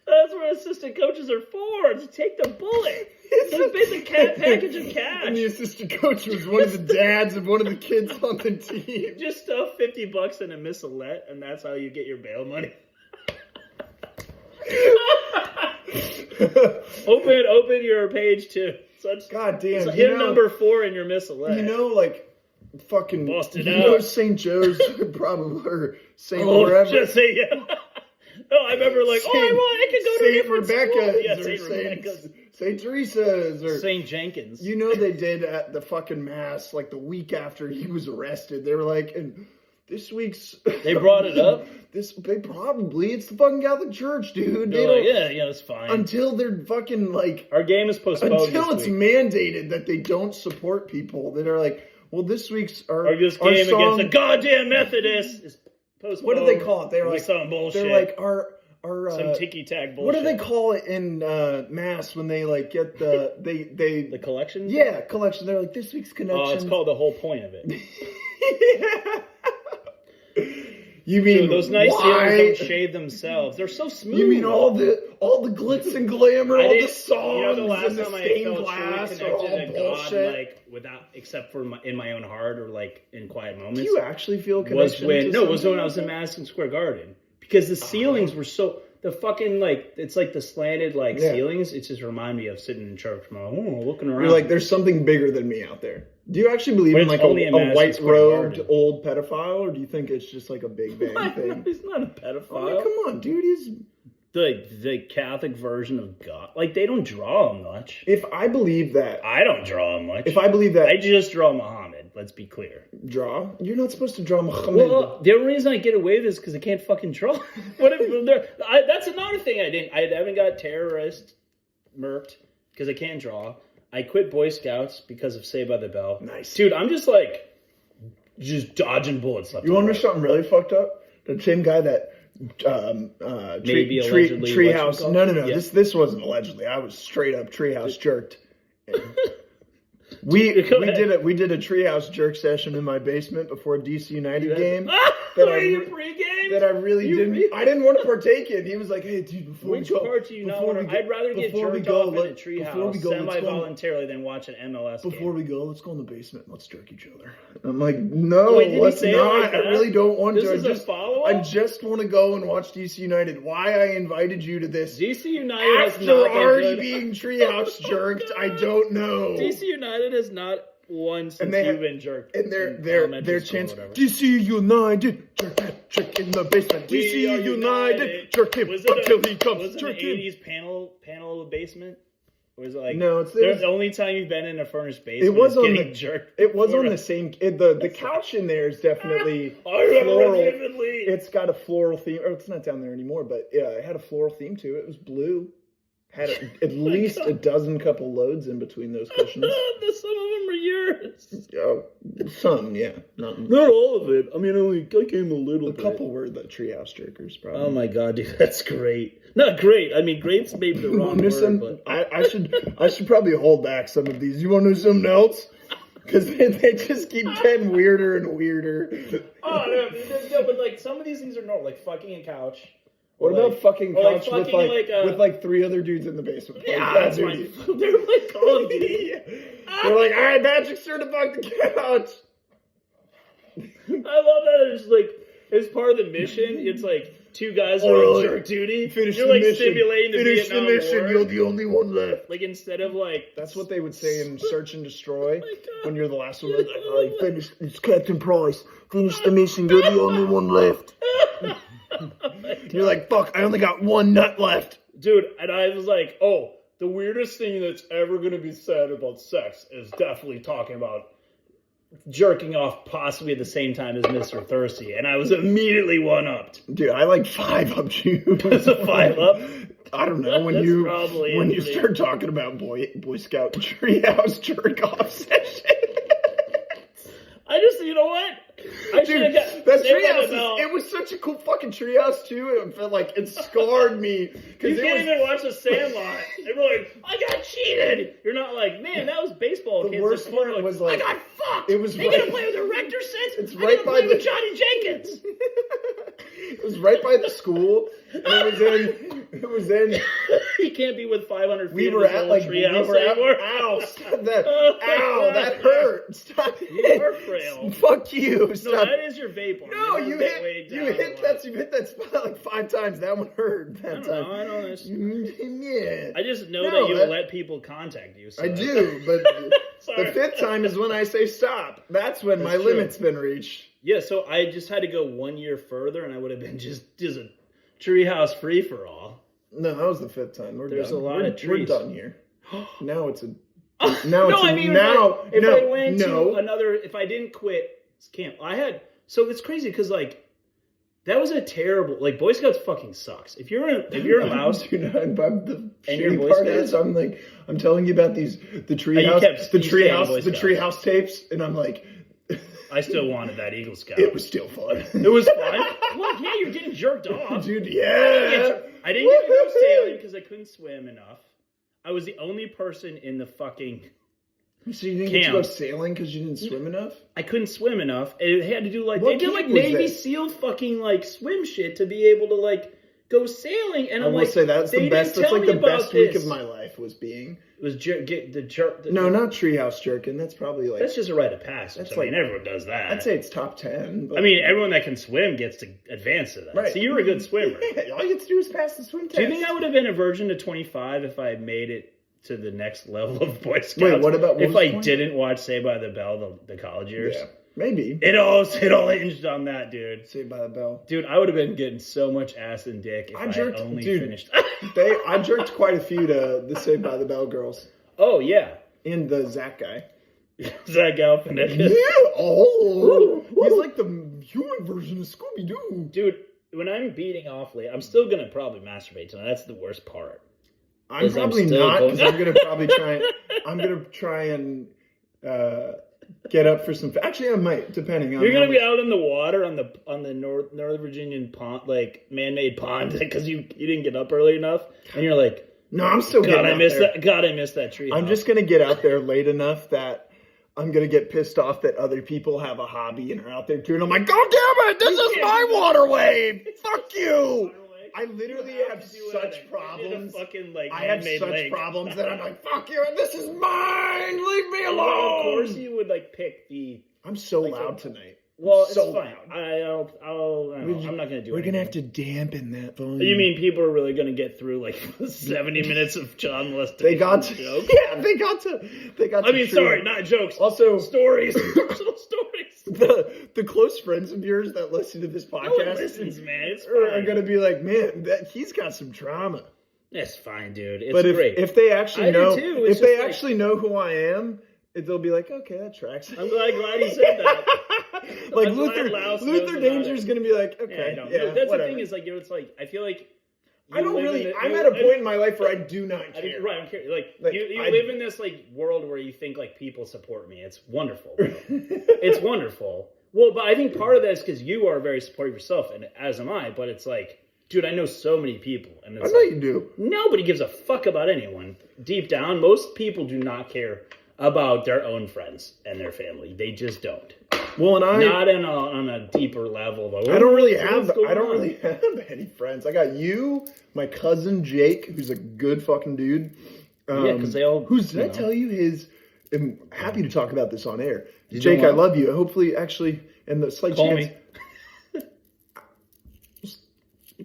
[SPEAKER 1] That's what assistant coaches are for. To take the bullet. It's a basic package of cash.
[SPEAKER 2] And the assistant coach was one of the dads of one of the kids on the team.
[SPEAKER 1] Just stuff $50 in a missalette, and that's how you get your bail money. Open your page too.
[SPEAKER 2] God damn.
[SPEAKER 1] Hit number 4 in your missalette.
[SPEAKER 2] You know, like fucking
[SPEAKER 1] Busted
[SPEAKER 2] out.
[SPEAKER 1] out.
[SPEAKER 2] St. Joe's probably or St. wherever.
[SPEAKER 1] Just say yeah. No, I remember like, I could go to
[SPEAKER 2] St.
[SPEAKER 1] different
[SPEAKER 2] Rebecca's
[SPEAKER 1] school. Yeah,
[SPEAKER 2] or
[SPEAKER 1] St. Rebecca's.
[SPEAKER 2] St. Teresa's or
[SPEAKER 1] St. Jenkins.
[SPEAKER 2] You know they did at the fucking mass like the week after he was arrested. They were like, and this week's
[SPEAKER 1] they brought it up.
[SPEAKER 2] It's the fucking Catholic Church, dude.
[SPEAKER 1] They're like, yeah, it's fine.
[SPEAKER 2] Until they're fucking like
[SPEAKER 1] our game is postponed.
[SPEAKER 2] Until it's mandated that they don't support people that are like, well, this week's
[SPEAKER 1] this game against the goddamn Methodists is postponed.
[SPEAKER 2] What do they call it? They're like
[SPEAKER 1] some bullshit.
[SPEAKER 2] They're like our
[SPEAKER 1] some ticky-tack bullshit.
[SPEAKER 2] What do they call it in Mass when they like get
[SPEAKER 1] the collection?
[SPEAKER 2] Yeah, collection. They're like, this week's connection.
[SPEAKER 1] Oh, it's called the whole point of it.
[SPEAKER 2] You mean
[SPEAKER 1] dude, those nice ceilings don't shade themselves? They're so smooth.
[SPEAKER 2] You mean all the glitz and glamour, all the songs,
[SPEAKER 1] the last
[SPEAKER 2] and the
[SPEAKER 1] time I
[SPEAKER 2] stained
[SPEAKER 1] felt
[SPEAKER 2] glass
[SPEAKER 1] truly
[SPEAKER 2] are all
[SPEAKER 1] connected to God,
[SPEAKER 2] bullshit?
[SPEAKER 1] like without, except for in my own heart or like in quiet moments.
[SPEAKER 2] Do you actually feel
[SPEAKER 1] was
[SPEAKER 2] connection?
[SPEAKER 1] when I was in Madison Square Garden, because the ceilings were so. The fucking, like, it's like the slanted, ceilings. It just reminded me of sitting in church. I'm like, looking around.
[SPEAKER 2] You're like, there's something bigger than me out there. Do you actually believe in, like, a white-robed old pedophile? Or do you think it's just, like, a Big Bang thing?
[SPEAKER 1] He's not a pedophile.
[SPEAKER 2] Oh, like, come on, dude. He's...
[SPEAKER 1] The Catholic version of God. Like, they don't draw him much.
[SPEAKER 2] If I believe that...
[SPEAKER 1] I don't draw him much.
[SPEAKER 2] If I believe that...
[SPEAKER 1] I just draw Muhammad. Let's be clear.
[SPEAKER 2] Draw? You're not supposed to draw Muhammad.
[SPEAKER 1] Well, the only reason I get away with it is because I can't fucking draw. That's another thing I didn't. I haven't got terrorist murked because I can't draw. I quit Boy Scouts because of Saved by the Bell.
[SPEAKER 2] Nice.
[SPEAKER 1] Dude, I'm just like, dodging bullets.
[SPEAKER 2] You want to know something really fucked up? The same guy that...
[SPEAKER 1] Maybe allegedly
[SPEAKER 2] treehouse. No.
[SPEAKER 1] Yeah.
[SPEAKER 2] This wasn't allegedly. I was straight up treehouse jerked. We did a treehouse jerk session in my basement before a DC United game.
[SPEAKER 1] That I
[SPEAKER 2] really didn't. I didn't want to partake in. He was like, "Hey, dude, before
[SPEAKER 1] Which
[SPEAKER 2] we go,
[SPEAKER 1] part do you not want to? I'd rather get jerked off in a treehouse semi-voluntarily than watch an MLS game.
[SPEAKER 2] Before we go, let's go in the basement and let's jerk each other." I'm like, "No, let's not.
[SPEAKER 1] Like
[SPEAKER 2] I really don't want to.
[SPEAKER 1] This is a follow-up?
[SPEAKER 2] I just want to go and watch DC United. Why I invited you to this?
[SPEAKER 1] DC United has
[SPEAKER 2] after
[SPEAKER 1] not
[SPEAKER 2] already being treehouse jerked. I don't know.
[SPEAKER 1] DC United has not won since you've been jerked.
[SPEAKER 2] And their chants, DC United, jerk in the basement. DC United, jerk him until he comes.
[SPEAKER 1] Was it an 80s panel of the basement? Or was it like
[SPEAKER 2] no?
[SPEAKER 1] The only time you've been in a furnished basement.
[SPEAKER 2] It was on
[SPEAKER 1] getting jerked.
[SPEAKER 2] It was on the same. The couch in there is definitely floral. It's got a floral theme. Or it's not down there anymore, but yeah, it had a floral theme to it. It was blue. Had at least a dozen couple loads in between those cushions.
[SPEAKER 1] Some of them are yours.
[SPEAKER 2] Some, yeah. Not
[SPEAKER 1] all of it. I mean, I came a little bit.
[SPEAKER 2] A couple were the treehouse jerkers, probably.
[SPEAKER 1] Oh my god, dude, that's great. Not great. I mean, great's maybe the wrong word, but...
[SPEAKER 2] I should probably hold back some of these. You want to know something else? Because they just keep getting weirder and weirder.
[SPEAKER 1] Oh, no, but like, some of these things are normal, like fucking a couch.
[SPEAKER 2] What about fucking couch with like 3 other dudes in the basement?
[SPEAKER 1] Yeah, that's right. They're like Call of Duty.
[SPEAKER 2] They're like, all right, Magic's turn to fuck the couch.
[SPEAKER 1] I love that. It's like, as part of the mission, it's like 2 guys are on jerk duty. You're like simulating the Vietnam War.
[SPEAKER 2] You're the only one left.
[SPEAKER 1] Like, instead of like...
[SPEAKER 2] That's what they would say in Search and Destroy when you're the last one. Like, all right, finish. It's Captain Price. Finish the mission. You're the only one left. You're like, fuck, I only got 1 nut left.
[SPEAKER 1] Dude, and I was like, oh, the weirdest thing that's ever going to be said about sex is definitely talking about jerking off possibly at the same time as Mr. Thirsty. And I was immediately one-upped.
[SPEAKER 2] Dude, I like 5-upped you.
[SPEAKER 1] That's a 5-up?
[SPEAKER 2] I don't know, when you start talking about Boy Scout treehouse jerk-off session.
[SPEAKER 1] You know what?
[SPEAKER 2] Dude, that treehouse, it was such a cool fucking treehouse too. It felt like it scarred me.
[SPEAKER 1] You can't even watch The Sandlot. They were like, I got cheated. You're not like, man, that was baseball.
[SPEAKER 2] The worst part was like,
[SPEAKER 1] I got fucked.
[SPEAKER 2] It was
[SPEAKER 1] they gonna play with Erector sets.
[SPEAKER 2] It's right by
[SPEAKER 1] with Johnny Jenkins.
[SPEAKER 2] It was right by the school, and it was in.
[SPEAKER 1] He can't be with 500 feet.
[SPEAKER 2] We were at ow, stop that! Ow, that hurt! Stop
[SPEAKER 1] You are frail.
[SPEAKER 2] Fuck you! Stop.
[SPEAKER 1] No, that is your vape arm.
[SPEAKER 2] No, you hit that spot like 5 times. That one hurt.
[SPEAKER 1] I know this.
[SPEAKER 2] Yeah.
[SPEAKER 1] I just know that you let people contact you. So
[SPEAKER 2] I do, but the 5th time is when I say stop. That's when my limit's been reached.
[SPEAKER 1] Yeah, so I just had to go 1 year further, and I would have been just a treehouse free for all.
[SPEAKER 2] No, that was the 5th time.
[SPEAKER 1] There's a lot of trees.
[SPEAKER 2] We're done here. Now it's a.
[SPEAKER 1] If I didn't quit camp, so it's crazy because like that was a terrible, like Boy Scouts fucking sucks. If you're a mouse,
[SPEAKER 2] dude, the shitty part is I'm telling you about the treehouse tapes, and I'm like.
[SPEAKER 1] I still wanted that Eagle Scout.
[SPEAKER 2] It was still fun.
[SPEAKER 1] It was fun? Well, yeah, you're getting jerked off.
[SPEAKER 2] Dude, yeah.
[SPEAKER 1] I didn't get to go sailing because I couldn't swim enough. I was the only person in the fucking
[SPEAKER 2] So you didn't get to go sailing because you didn't swim enough?
[SPEAKER 1] I couldn't swim enough. It had to do like
[SPEAKER 2] What
[SPEAKER 1] they did like
[SPEAKER 2] camp was
[SPEAKER 1] Navy
[SPEAKER 2] this?
[SPEAKER 1] SEAL fucking like swim shit to be able to like go sailing. And
[SPEAKER 2] I
[SPEAKER 1] I'm
[SPEAKER 2] will
[SPEAKER 1] like,
[SPEAKER 2] say that's the best. That's like the best week of my life was being.
[SPEAKER 1] It was the
[SPEAKER 2] No, not treehouse jerking. That's probably like.
[SPEAKER 1] That's just a rite of passage.
[SPEAKER 2] That's
[SPEAKER 1] I mean,
[SPEAKER 2] like-
[SPEAKER 1] everyone does that.
[SPEAKER 2] I'd say it's top 10. But...
[SPEAKER 1] I mean, everyone that can swim gets to advance to that.
[SPEAKER 2] Right.
[SPEAKER 1] So you're a good swimmer.
[SPEAKER 2] Yeah, all you have to do is pass the swim test.
[SPEAKER 1] Do you think I would have been a virgin to 25 if I had made it to the next level of Boy Scouts?
[SPEAKER 2] Wait, what about
[SPEAKER 1] if I
[SPEAKER 2] 20?
[SPEAKER 1] didn't watch Saved by the Bell the college years?
[SPEAKER 2] Yeah, maybe.
[SPEAKER 1] It all hinged on that, dude.
[SPEAKER 2] Saved by the Bell.
[SPEAKER 1] Dude, I would have been getting so much ass and dick if I had only finished.
[SPEAKER 2] I jerked quite a few to the Saved by the Bell girls.
[SPEAKER 1] Oh, yeah.
[SPEAKER 2] And the Zack guy.
[SPEAKER 1] Zack Galifianakis.
[SPEAKER 2] Yeah. Oh. He's like the human version of Scooby-Doo.
[SPEAKER 1] Dude, when I'm beating off late, I'm still going to probably masturbate tonight. That's the worst part.
[SPEAKER 2] I'm probably not, because I'm going to probably try. I'm going to try and get up for some. Actually, I might, depending on.
[SPEAKER 1] You're going to be out in the water on the Northern Virginian pond, like man-made pond, because you didn't get up early enough, and you're like,
[SPEAKER 2] no, I'm still getting out there.
[SPEAKER 1] God, I missed that tree.
[SPEAKER 2] I'm just going to get out there late enough that I'm going to get pissed off that other people have a hobby and are out there too. And I'm like, God damn it, this is my waterway. Fuck you. I literally have such problems. I have such problems that I'm like, fuck you, this is mine. Leave me alone.
[SPEAKER 1] Well, of course you would like pick the.
[SPEAKER 2] I'm so loud tonight.
[SPEAKER 1] Well,
[SPEAKER 2] so
[SPEAKER 1] it's fine. I'm not going to do it.
[SPEAKER 2] We're going to have to dampen that volume.
[SPEAKER 1] You mean people are really going to get through like 70 minutes of child molestation?
[SPEAKER 2] They got to.
[SPEAKER 1] Jokes?
[SPEAKER 2] Yeah, they got to.
[SPEAKER 1] I mean, sorry, not jokes.
[SPEAKER 2] Also,
[SPEAKER 1] stories. Personal stories.
[SPEAKER 2] The close friends of yours that listen to this podcast
[SPEAKER 1] No one listens, man. It's fine.
[SPEAKER 2] are going to be like, man, he's got some trauma.
[SPEAKER 1] That's fine, dude. It's
[SPEAKER 2] but
[SPEAKER 1] great.
[SPEAKER 2] If they actually know,
[SPEAKER 1] if
[SPEAKER 2] they actually know who I am, they'll be like, okay, that tracks.
[SPEAKER 1] I'm glad you said that.
[SPEAKER 2] Like Luther Danger's going to be like, okay,
[SPEAKER 1] yeah. That's whatever. The thing is, like, it's like I feel like
[SPEAKER 2] I'm at a point in my life where I do not care.
[SPEAKER 1] Right, I don't care. Like you live in this like world where you think like people support me. It's wonderful. It's wonderful. Well, but I think part of that is because you are very supportive yourself, and as am I. But it's like, dude, I know so many people, and it's
[SPEAKER 2] I know you do.
[SPEAKER 1] Nobody gives a fuck about anyone. Deep down, most people do not care about their own friends and their family. They just don't.
[SPEAKER 2] Well, and
[SPEAKER 1] not on a deeper level though.
[SPEAKER 2] I don't really have any friends. I got you, my cousin Jake, who's a good fucking dude.
[SPEAKER 1] Yeah, because they all.
[SPEAKER 2] Did I tell you his? I'm happy to talk about this on air. Jake, I love you. Hopefully, actually, and the slight chance. I'll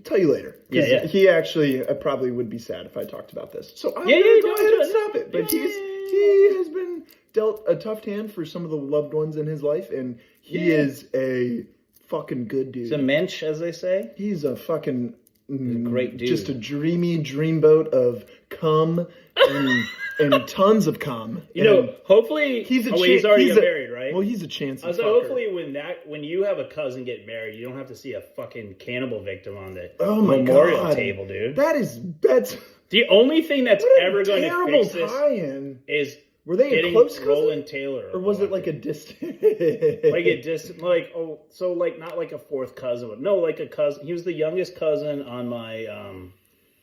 [SPEAKER 2] tell you later.
[SPEAKER 1] Yeah.
[SPEAKER 2] He actually probably would be sad if I talked about this. So I'm
[SPEAKER 1] gonna
[SPEAKER 2] go ahead and stop it. But he has been dealt a tough hand for some of the loved ones in his life, and he is a fucking good dude.
[SPEAKER 1] He's a mensch, as they say.
[SPEAKER 2] He's a fucking
[SPEAKER 1] great dude.
[SPEAKER 2] Just a dreamy dreamboat of cum and tons of cum.
[SPEAKER 1] You know, hopefully he's already got married, right?
[SPEAKER 2] Well, he's a chance.
[SPEAKER 1] So hopefully when you have a cousin get married, you don't have to see a fucking cannibal victim on the memorial table, dude.
[SPEAKER 2] That's
[SPEAKER 1] the only thing that's ever going to fix this is
[SPEAKER 2] were they a close cousin?
[SPEAKER 1] Roland Taylor,
[SPEAKER 2] or was it like a distant?
[SPEAKER 1] Not like a fourth cousin, but no, like a cousin. He was the youngest cousin on my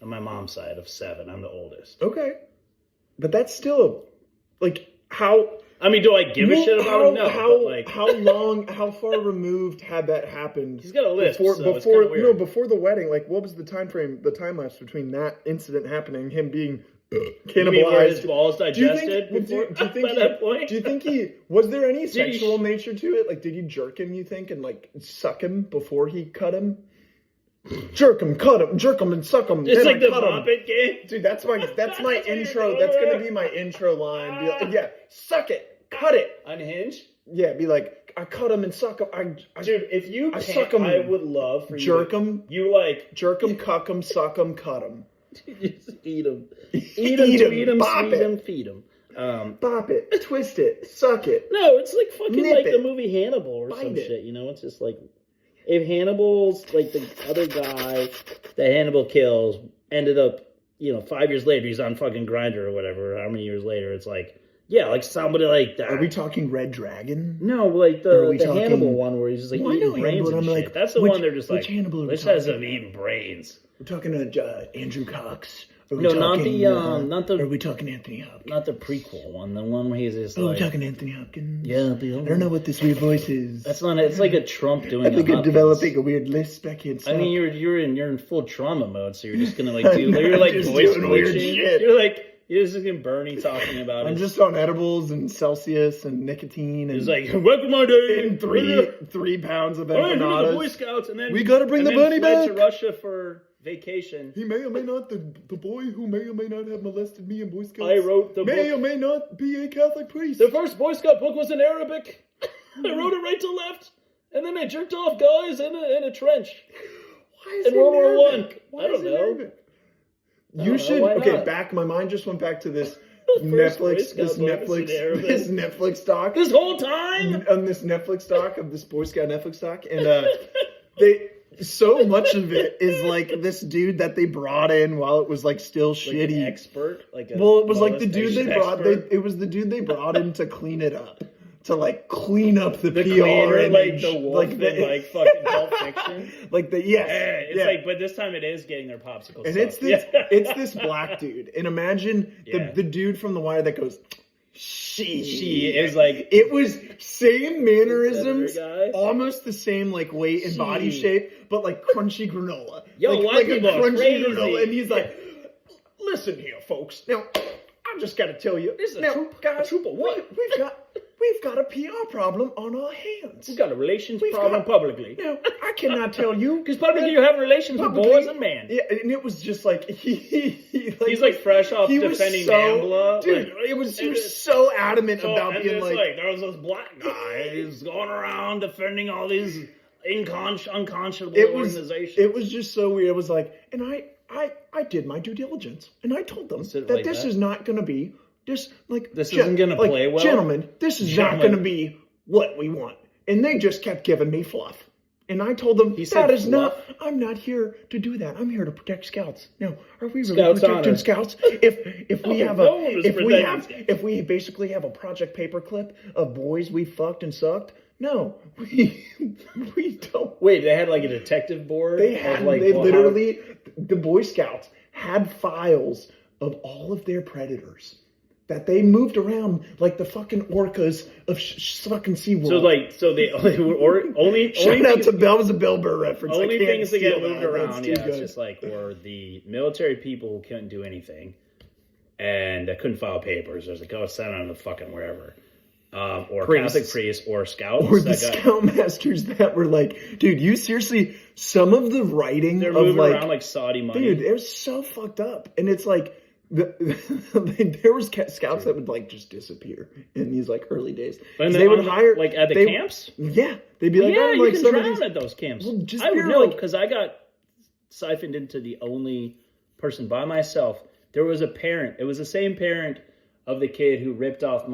[SPEAKER 1] mom's side of 7. I'm the oldest.
[SPEAKER 2] Okay, but that's still like how.
[SPEAKER 1] I mean, do I give a shit about him? No.
[SPEAKER 2] How far removed had that happened?
[SPEAKER 1] He's got a list.
[SPEAKER 2] Before the wedding. Like, what was the time lapse between that incident happening and him being cannibalized?
[SPEAKER 1] Were his balls digested?
[SPEAKER 2] Do you think he was there any sexual nature to it? Like, did he jerk him? You think and like suck him before he cut him? Jerk him, cut him, jerk him, and suck him.
[SPEAKER 1] It's like the Muppet game,
[SPEAKER 2] dude. That's my intro. That's gonna be my intro line. Be like, yeah, suck it, cut it,
[SPEAKER 1] unhinged.
[SPEAKER 2] Yeah, be like, I cut him and suck him.
[SPEAKER 1] Dude, if you suck him, I would love for you
[SPEAKER 2] jerk him.
[SPEAKER 1] You like
[SPEAKER 2] jerk him, cuck him, suck him, cut him.
[SPEAKER 1] Just eat him, feed him.
[SPEAKER 2] Bop it, twist it, suck it.
[SPEAKER 1] No, it's like fucking like the movie Hannibal or some shit. You know, it's just like. If Hannibal's, like, the other guy that Hannibal kills ended up, 5 years later, he's on fucking Grindr or whatever, how many years later, it's like, Yeah, like somebody like that.
[SPEAKER 2] Are we talking Red Dragon?
[SPEAKER 1] No, like
[SPEAKER 2] Or are
[SPEAKER 1] the
[SPEAKER 2] we talking-
[SPEAKER 1] Hannibal one where he's just like
[SPEAKER 2] Well, I
[SPEAKER 1] eating
[SPEAKER 2] know
[SPEAKER 1] brains
[SPEAKER 2] Hannibal,
[SPEAKER 1] and
[SPEAKER 2] I'm
[SPEAKER 1] shit.
[SPEAKER 2] like,
[SPEAKER 1] That's the
[SPEAKER 2] which-
[SPEAKER 1] one they're just
[SPEAKER 2] which
[SPEAKER 1] like,
[SPEAKER 2] Hannibal are we
[SPEAKER 1] this has
[SPEAKER 2] talking?
[SPEAKER 1] him eating brains.
[SPEAKER 2] We're talking to Andrew Cox. Are we
[SPEAKER 1] No,
[SPEAKER 2] talking,
[SPEAKER 1] not the
[SPEAKER 2] Are we talking Anthony Hopkins?
[SPEAKER 1] not the prequel one. The one where he's just
[SPEAKER 2] Oh,
[SPEAKER 1] like,
[SPEAKER 2] we're talking Anthony Hopkins.
[SPEAKER 1] yeah,
[SPEAKER 2] I don't know what this weird voice is.
[SPEAKER 1] That's not. It's like a Trump doing.
[SPEAKER 2] I think
[SPEAKER 1] a
[SPEAKER 2] you're
[SPEAKER 1] Hopkins.
[SPEAKER 2] developing a weird lisp. I can't stop.
[SPEAKER 1] I mean, you're in full trauma mode, so you're just gonna like
[SPEAKER 2] I'm
[SPEAKER 1] do.
[SPEAKER 2] not
[SPEAKER 1] You're like
[SPEAKER 2] just
[SPEAKER 1] voice
[SPEAKER 2] doing weird
[SPEAKER 1] glitching.
[SPEAKER 2] shit.
[SPEAKER 1] You're just getting Bernie talking about
[SPEAKER 2] I'm
[SPEAKER 1] it.
[SPEAKER 2] just on edibles and Celsius and nicotine and
[SPEAKER 1] It's like, welcome my day.
[SPEAKER 2] and 3 pounds of
[SPEAKER 1] All right, here are the Boy
[SPEAKER 2] empanadas.
[SPEAKER 1] Scouts, and then
[SPEAKER 2] We gotta bring
[SPEAKER 1] and
[SPEAKER 2] the
[SPEAKER 1] then
[SPEAKER 2] bunny
[SPEAKER 1] fled
[SPEAKER 2] back.
[SPEAKER 1] to Russia for vacation.
[SPEAKER 2] He may or may not, the boy who may or may not have molested me in Boy Scouts.
[SPEAKER 1] I wrote the
[SPEAKER 2] may
[SPEAKER 1] book.
[SPEAKER 2] or may not be a Catholic priest.
[SPEAKER 1] The first Boy Scout book was in Arabic. I wrote it right to left, and then I jerked off guys in a trench.
[SPEAKER 2] Why is
[SPEAKER 1] in
[SPEAKER 2] it
[SPEAKER 1] World War
[SPEAKER 2] Arabic?
[SPEAKER 1] One.
[SPEAKER 2] Why
[SPEAKER 1] I don't
[SPEAKER 2] is it
[SPEAKER 1] know.
[SPEAKER 2] Arabic?
[SPEAKER 1] I
[SPEAKER 2] You
[SPEAKER 1] don't know,
[SPEAKER 2] should
[SPEAKER 1] why
[SPEAKER 2] okay.
[SPEAKER 1] not?
[SPEAKER 2] Back, my mind just went back to this
[SPEAKER 1] First Boy
[SPEAKER 2] Netflix,
[SPEAKER 1] Scout
[SPEAKER 2] this
[SPEAKER 1] book is in
[SPEAKER 2] Netflix,
[SPEAKER 1] Arabic.
[SPEAKER 2] this Netflix doc.
[SPEAKER 1] This whole time.
[SPEAKER 2] On this Netflix doc of this Boy Scout Netflix doc, and they so much of it is like this dude that they brought in while it was like still
[SPEAKER 1] Like
[SPEAKER 2] shitty.
[SPEAKER 1] an expert, like a
[SPEAKER 2] Well, it was like the dude they
[SPEAKER 1] molestation
[SPEAKER 2] brought.
[SPEAKER 1] expert.
[SPEAKER 2] It was the dude they brought in to clean it up, to like clean up the,
[SPEAKER 1] The
[SPEAKER 2] PR
[SPEAKER 1] cleaner,
[SPEAKER 2] image,
[SPEAKER 1] like the wolf,
[SPEAKER 2] like
[SPEAKER 1] in like fucking Pulp Fiction.
[SPEAKER 2] like the yes,
[SPEAKER 1] It's
[SPEAKER 2] yeah.
[SPEAKER 1] like, but this time it is getting their popsicle.
[SPEAKER 2] And
[SPEAKER 1] stuff.
[SPEAKER 2] it's this, it's this black dude, and imagine
[SPEAKER 1] Yeah.
[SPEAKER 2] the dude from The Wire that goes, she
[SPEAKER 1] is like
[SPEAKER 2] it was same mannerisms,
[SPEAKER 1] Senator guy.
[SPEAKER 2] almost the same like weight and body
[SPEAKER 1] She.
[SPEAKER 2] shape, but like crunchy granola.
[SPEAKER 1] Yo,
[SPEAKER 2] like,
[SPEAKER 1] white
[SPEAKER 2] like a
[SPEAKER 1] people are
[SPEAKER 2] crunchy
[SPEAKER 1] crazy.
[SPEAKER 2] granola, and he's like, "Listen here, folks. Now, I just got to tell you,
[SPEAKER 1] This is a
[SPEAKER 2] now,
[SPEAKER 1] troop-
[SPEAKER 2] guys,
[SPEAKER 1] a troop of what?
[SPEAKER 2] we've got a PR problem on our hands.
[SPEAKER 1] We've got a relations
[SPEAKER 2] We've
[SPEAKER 1] problem
[SPEAKER 2] got-
[SPEAKER 1] publicly.
[SPEAKER 2] Now, I cannot tell you
[SPEAKER 1] Because publicly you have relations with
[SPEAKER 2] publicly-
[SPEAKER 1] boys and men.
[SPEAKER 2] Yeah, and it was just like
[SPEAKER 1] He's like fresh off
[SPEAKER 2] he was
[SPEAKER 1] defending
[SPEAKER 2] so,
[SPEAKER 1] Nambla.
[SPEAKER 2] dude.
[SPEAKER 1] Like,
[SPEAKER 2] he was so adamant about
[SPEAKER 1] and
[SPEAKER 2] being
[SPEAKER 1] it's
[SPEAKER 2] like,
[SPEAKER 1] there was this black guy who's going around defending all these unconscionable organizations.
[SPEAKER 2] it was just so weird. It was like, and I did my due diligence, and I told them
[SPEAKER 1] Instead of
[SPEAKER 2] that
[SPEAKER 1] like
[SPEAKER 2] this
[SPEAKER 1] that?
[SPEAKER 2] is not going to be this like
[SPEAKER 1] This isn't gonna
[SPEAKER 2] like,
[SPEAKER 1] play well?
[SPEAKER 2] gentlemen. This is not
[SPEAKER 1] Gentlemen.
[SPEAKER 2] going to be what we want, and they just kept giving me fluff. And I told them,
[SPEAKER 1] He said
[SPEAKER 2] that is not,
[SPEAKER 1] fluff?
[SPEAKER 2] I'm not here to do that. I'm here to protect scouts. Now, are we really
[SPEAKER 1] Scouts
[SPEAKER 2] protecting
[SPEAKER 1] honor.
[SPEAKER 2] scouts? If we have
[SPEAKER 1] no one was protecting
[SPEAKER 2] if we basically have a project paperclip of boys we fucked and sucked, no, we don't.
[SPEAKER 1] Wait, they had like a detective board?
[SPEAKER 2] They
[SPEAKER 1] of,
[SPEAKER 2] had,
[SPEAKER 1] like,
[SPEAKER 2] they
[SPEAKER 1] well,
[SPEAKER 2] literally, the Boy Scouts had files of all of their predators that they moved around like the fucking orcas of fucking SeaWorld.
[SPEAKER 1] So they only
[SPEAKER 2] Shout out to Bell, was a Bill Burr reference. I
[SPEAKER 1] only
[SPEAKER 2] can't
[SPEAKER 1] things that get
[SPEAKER 2] steal
[SPEAKER 1] moved
[SPEAKER 2] that.
[SPEAKER 1] around,
[SPEAKER 2] That's
[SPEAKER 1] yeah,
[SPEAKER 2] too
[SPEAKER 1] it's
[SPEAKER 2] good.
[SPEAKER 1] just like were the military people who couldn't do anything and that couldn't file papers. There's like, oh, send on the fucking wherever. Or
[SPEAKER 2] Priests.
[SPEAKER 1] Catholic priests or scouts.
[SPEAKER 2] Or the
[SPEAKER 1] that got-
[SPEAKER 2] scoutmasters that were like, dude, you seriously, some of the writing
[SPEAKER 1] They're
[SPEAKER 2] of
[SPEAKER 1] moving
[SPEAKER 2] like,
[SPEAKER 1] around like Saudi money.
[SPEAKER 2] dude, it was so fucked up. And it's like, there was scouts that would like just disappear in these like early days.
[SPEAKER 1] And
[SPEAKER 2] they
[SPEAKER 1] then
[SPEAKER 2] would
[SPEAKER 1] on the-
[SPEAKER 2] hire
[SPEAKER 1] like at the
[SPEAKER 2] they-
[SPEAKER 1] camps?
[SPEAKER 2] Yeah, they'd be like,
[SPEAKER 1] yeah,
[SPEAKER 2] oh,
[SPEAKER 1] you
[SPEAKER 2] like
[SPEAKER 1] can
[SPEAKER 2] some of
[SPEAKER 1] drown
[SPEAKER 2] these.
[SPEAKER 1] at those camps.
[SPEAKER 2] Well, just
[SPEAKER 1] I would
[SPEAKER 2] be
[SPEAKER 1] know
[SPEAKER 2] like-
[SPEAKER 1] because I got siphoned into the only person by myself. There was a parent. It was the same parent of the kid who ripped off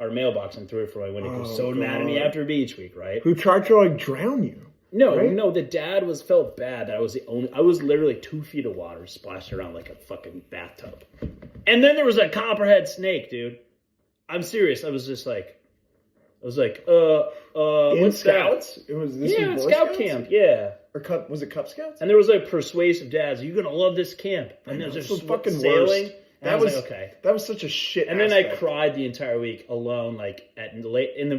[SPEAKER 1] our mailbox and threw it for my window. He was so mad at me
[SPEAKER 2] God.
[SPEAKER 1] after beach week, right?
[SPEAKER 2] Who tried to like drown you.
[SPEAKER 1] No,
[SPEAKER 2] right?
[SPEAKER 1] no, the dad felt bad that I was the only. I was literally 2 feet of water splashed around like a fucking bathtub. And then there was a copperhead snake, dude. I'm serious. I was like,
[SPEAKER 2] In
[SPEAKER 1] what's
[SPEAKER 2] Scouts?
[SPEAKER 1] that?
[SPEAKER 2] It was this
[SPEAKER 1] Yeah,
[SPEAKER 2] was Boy
[SPEAKER 1] Scout
[SPEAKER 2] Scouts?
[SPEAKER 1] camp, yeah.
[SPEAKER 2] Or was it Cub Scouts?
[SPEAKER 1] And there was like persuasive dads. You're gonna love this camp. And
[SPEAKER 2] know,
[SPEAKER 1] there's
[SPEAKER 2] it's
[SPEAKER 1] just
[SPEAKER 2] the fucking
[SPEAKER 1] sailing.
[SPEAKER 2] worst.
[SPEAKER 1] And I was like, okay.
[SPEAKER 2] That was such a shit.
[SPEAKER 1] And then I
[SPEAKER 2] aspect.
[SPEAKER 1] cried the entire week alone, like in the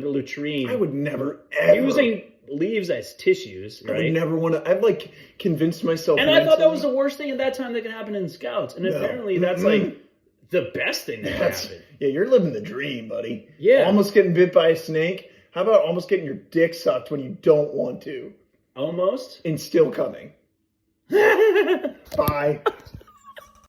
[SPEAKER 1] latrine,
[SPEAKER 2] I would never ever
[SPEAKER 1] using leaves as tissues,
[SPEAKER 2] I would
[SPEAKER 1] right?
[SPEAKER 2] never want to. I'd like convinced myself.
[SPEAKER 1] And I thought that
[SPEAKER 2] mentally-
[SPEAKER 1] was the worst thing at that time that could happen in Scouts. And
[SPEAKER 2] No.
[SPEAKER 1] apparently that's
[SPEAKER 2] Mm-mm.
[SPEAKER 1] like the best thing that could
[SPEAKER 2] That's,
[SPEAKER 1] happen.
[SPEAKER 2] yeah, you're living the dream, buddy.
[SPEAKER 1] Yeah.
[SPEAKER 2] Almost getting bit by a snake. How about almost getting your dick sucked when you don't want to,
[SPEAKER 1] Almost.
[SPEAKER 2] and still coming? Bye.